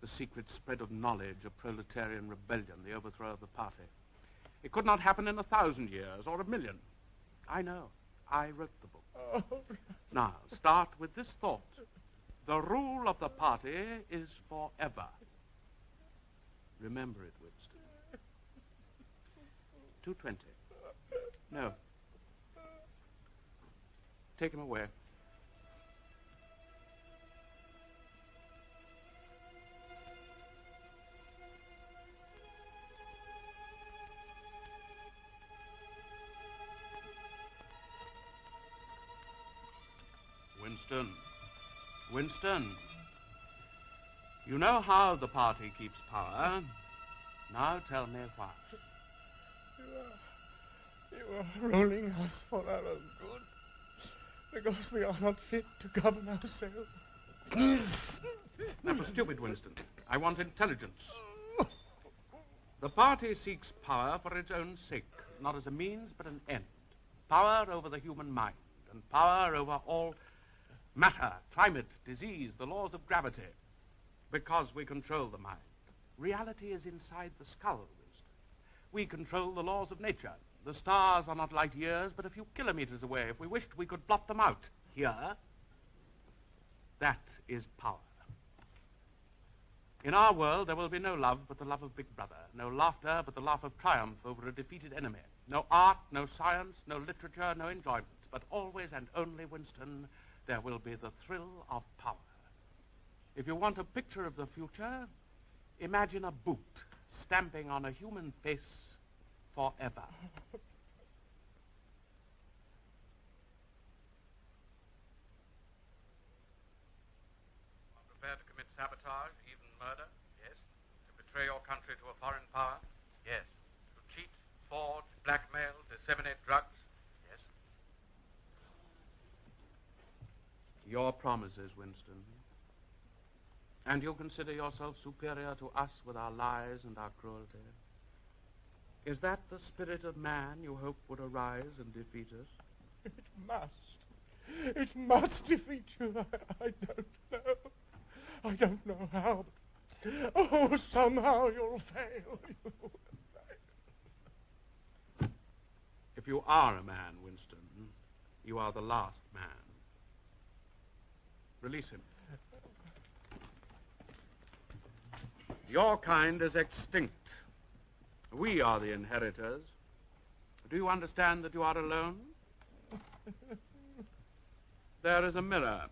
The secret spread of knowledge, a proletarian rebellion, the overthrow of the party. It could not happen in 1,000 years or 1,000,000. I know. I wrote the book. Oh. Now, start with this thought. The rule of the party is forever. Remember it, Winston. 220. No. Take him away. Winston. Winston. You know how the party keeps power. Now tell me why. You are ruling us for our own good, because we are not fit to govern ourselves. That was stupid, Winston. I want intelligence. The party seeks power for its own sake, not as a means, but an end. Power over the human mind, and power over all matter, climate, disease, the laws of gravity, because we control the mind. Reality is inside the skull, Winston. We control the laws of nature. The stars are not light years, but a few kilometers away. If we wished, we could blot them out. Here, that is power. In our world, there will be no love but the love of Big Brother, no laughter but the laugh of triumph over a defeated enemy, no art, no science, no literature, no enjoyment, but always and only, Winston, there will be the thrill of power. If you want a picture of the future, imagine a boot stamping on a human face forever. Prepared to commit sabotage, even murder? Yes. To betray your country to a foreign power? Yes. To cheat, forge, blackmail, disseminate drugs? Yes. Your promises, Winston. And you consider yourself superior to us with our lies and our cruelty? Is that the spirit of man you hope would arise and defeat us? It must. It must defeat you. I don't know. I don't know how. Oh, somehow you'll fail. You will fail. If you are a man, Winston, you are the last man. Release him. Your kind is extinct. We are the inheritors. Do you understand that you are alone? There is a mirror.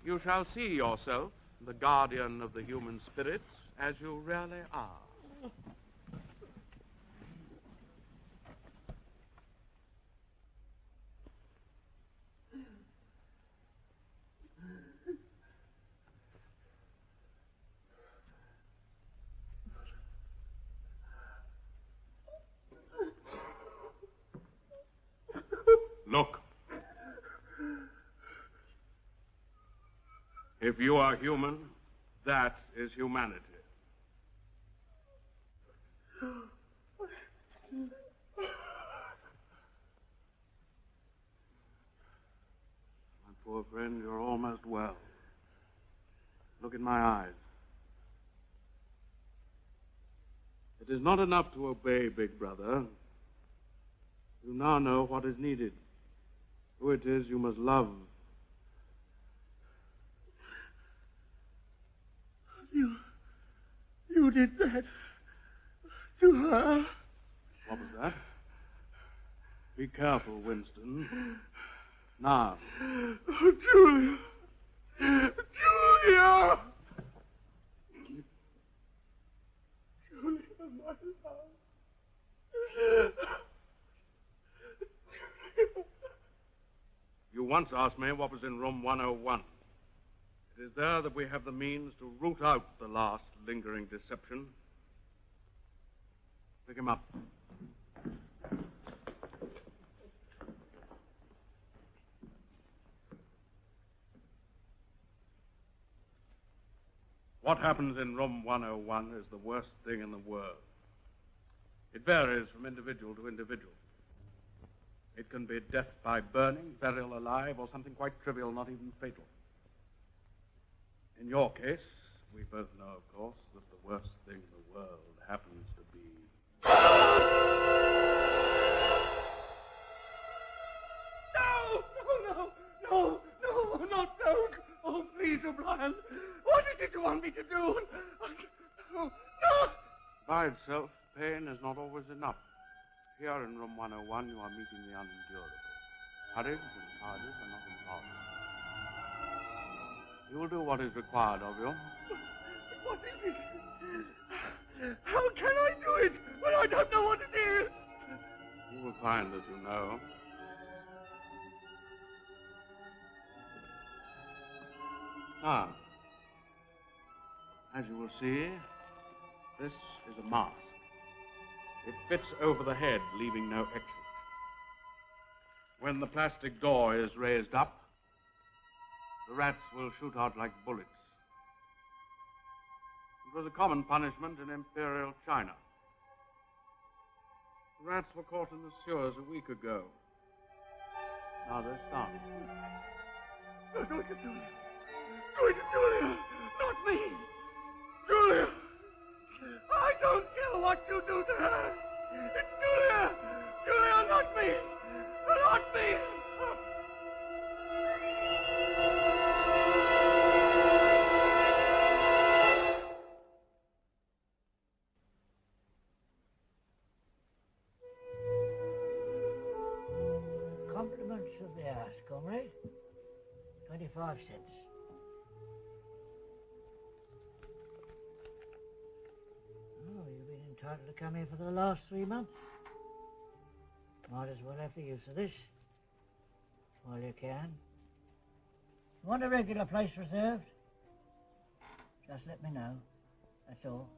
You shall see yourself, the guardian of the human spirits, as you really are. Look. If you are human, that is humanity. My poor friend, you're almost well. Look in my eyes. It is not enough to obey, Big Brother. You now know what is needed. Who it is you must love. You did that to her. What was that? Be careful, Winston. Now. Oh, Julia. Julia! Julia, my love. You once asked me what was in room 101. It is there that we have the means to root out the last lingering deception. Pick him up. What happens in room 101 is the worst thing in the world. It varies from individual to individual. It can be death by burning, burial alive, or something quite trivial, not even fatal. In your case, we both know, of course, that the worst thing in the world happens to be... No, not those. Oh, please, O'Brien. What is it you want me to do? No. By itself, pain is not always enough. Here in room 101, you are meeting the unendurable. Courage and cowardice are not impossible. You will do what is required of you. What is it? How can I do it when I don't know what it is? You will find that you know. Ah. As you will see, this is a mask. It fits over the head, leaving no exit. When the plastic door is raised up, the rats will shoot out like bullets. It was a common punishment in Imperial China. The rats were caught in the sewers a week ago. Now they're starving. Do it to Julia. Do it to Julia. Not me. Julia. I don't care what you do to her. It's Julia. Julia, not me. Not me. Compliments of the house, comrade. 25 cents. Oh, you've been entitled to come here for the last 3 months. Might as well have the use of this while you can. Want a regular place reserved? Just let me know. That's all.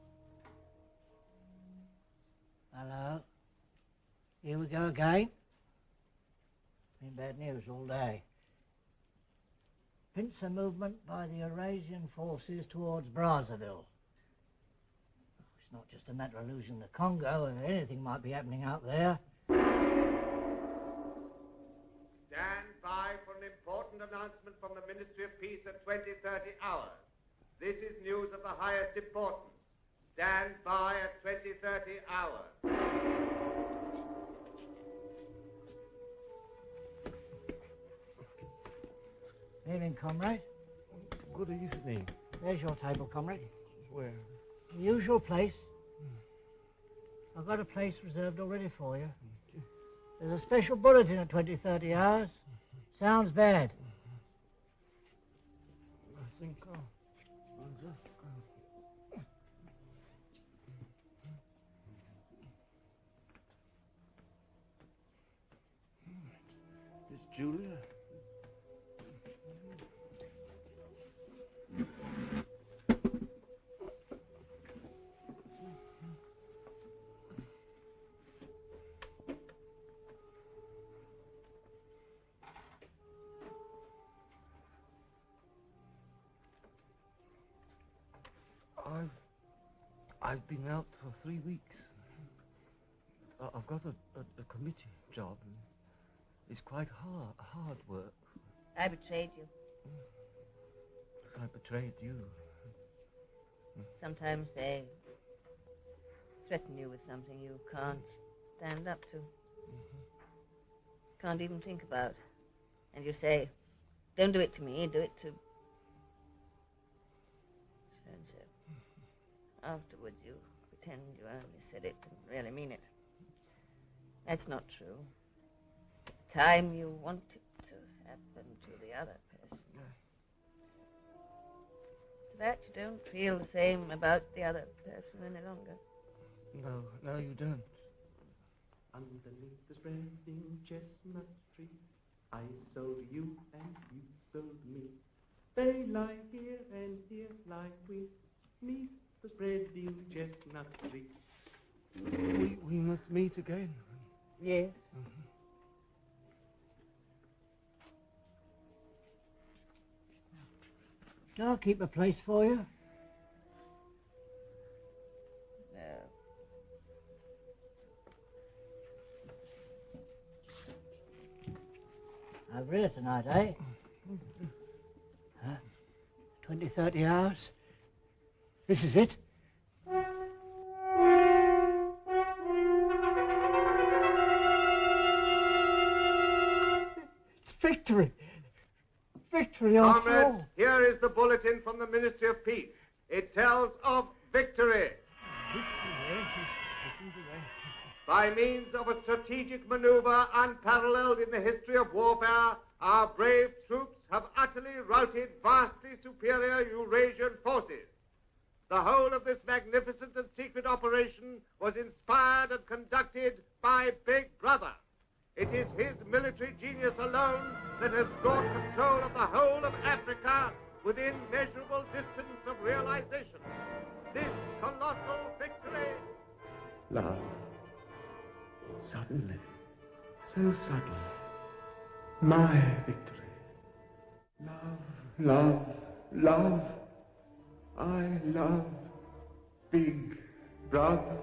Hello? Here we go again. Been bad news all day. pincer movement by the Eurasian forces towards Brazzaville. It's not just a matter of losing the Congo, and anything might be happening out there. Stand by for an important announcement from the Ministry of Peace at 20:30 hours. This is news of the highest importance. Stand by at 20:30 hours. Evening, comrade. Good evening. There's your table, comrade. Where? The usual place. I've got a place reserved already for you. There's a special bulletin at 20:30 hours. Sounds bad. I think I'll just go. It's Julia. I've been out for 3 weeks. I've got a committee job. And it's quite hard work. I betrayed you. I betrayed you. Sometimes they threaten you with something you can't stand up to. Can't even think about. And you say, don't do it to me, do it to so-and-so. Afterwards you pretend you only said it and really mean it. That's not true. The time you want it to happen to the other person. To that you don't feel the same about the other person any longer. No, you don't. Underneath the spreading chestnut tree, I sold you and you sold me. They lie here and here lie we, neath the spreading chestnut tree. We must meet again. Yes. Shall I keep a place for you? No. Over here tonight, eh? 20-30 hours. This is it. It's victory. Victory after Comrades, all. here is the bulletin from the Ministry of Peace. It tells of victory. By means of a strategic maneuver unparalleled in the history of warfare, our brave troops have utterly routed vastly superior Eurasian forces. The whole of this magnificent and secret operation was inspired and conducted by Big Brother. It is his military genius alone that has brought control of the whole of Africa within measurable distance of realization. This colossal victory... Love. Suddenly. So sudden. My victory. Love. I love Big Brother.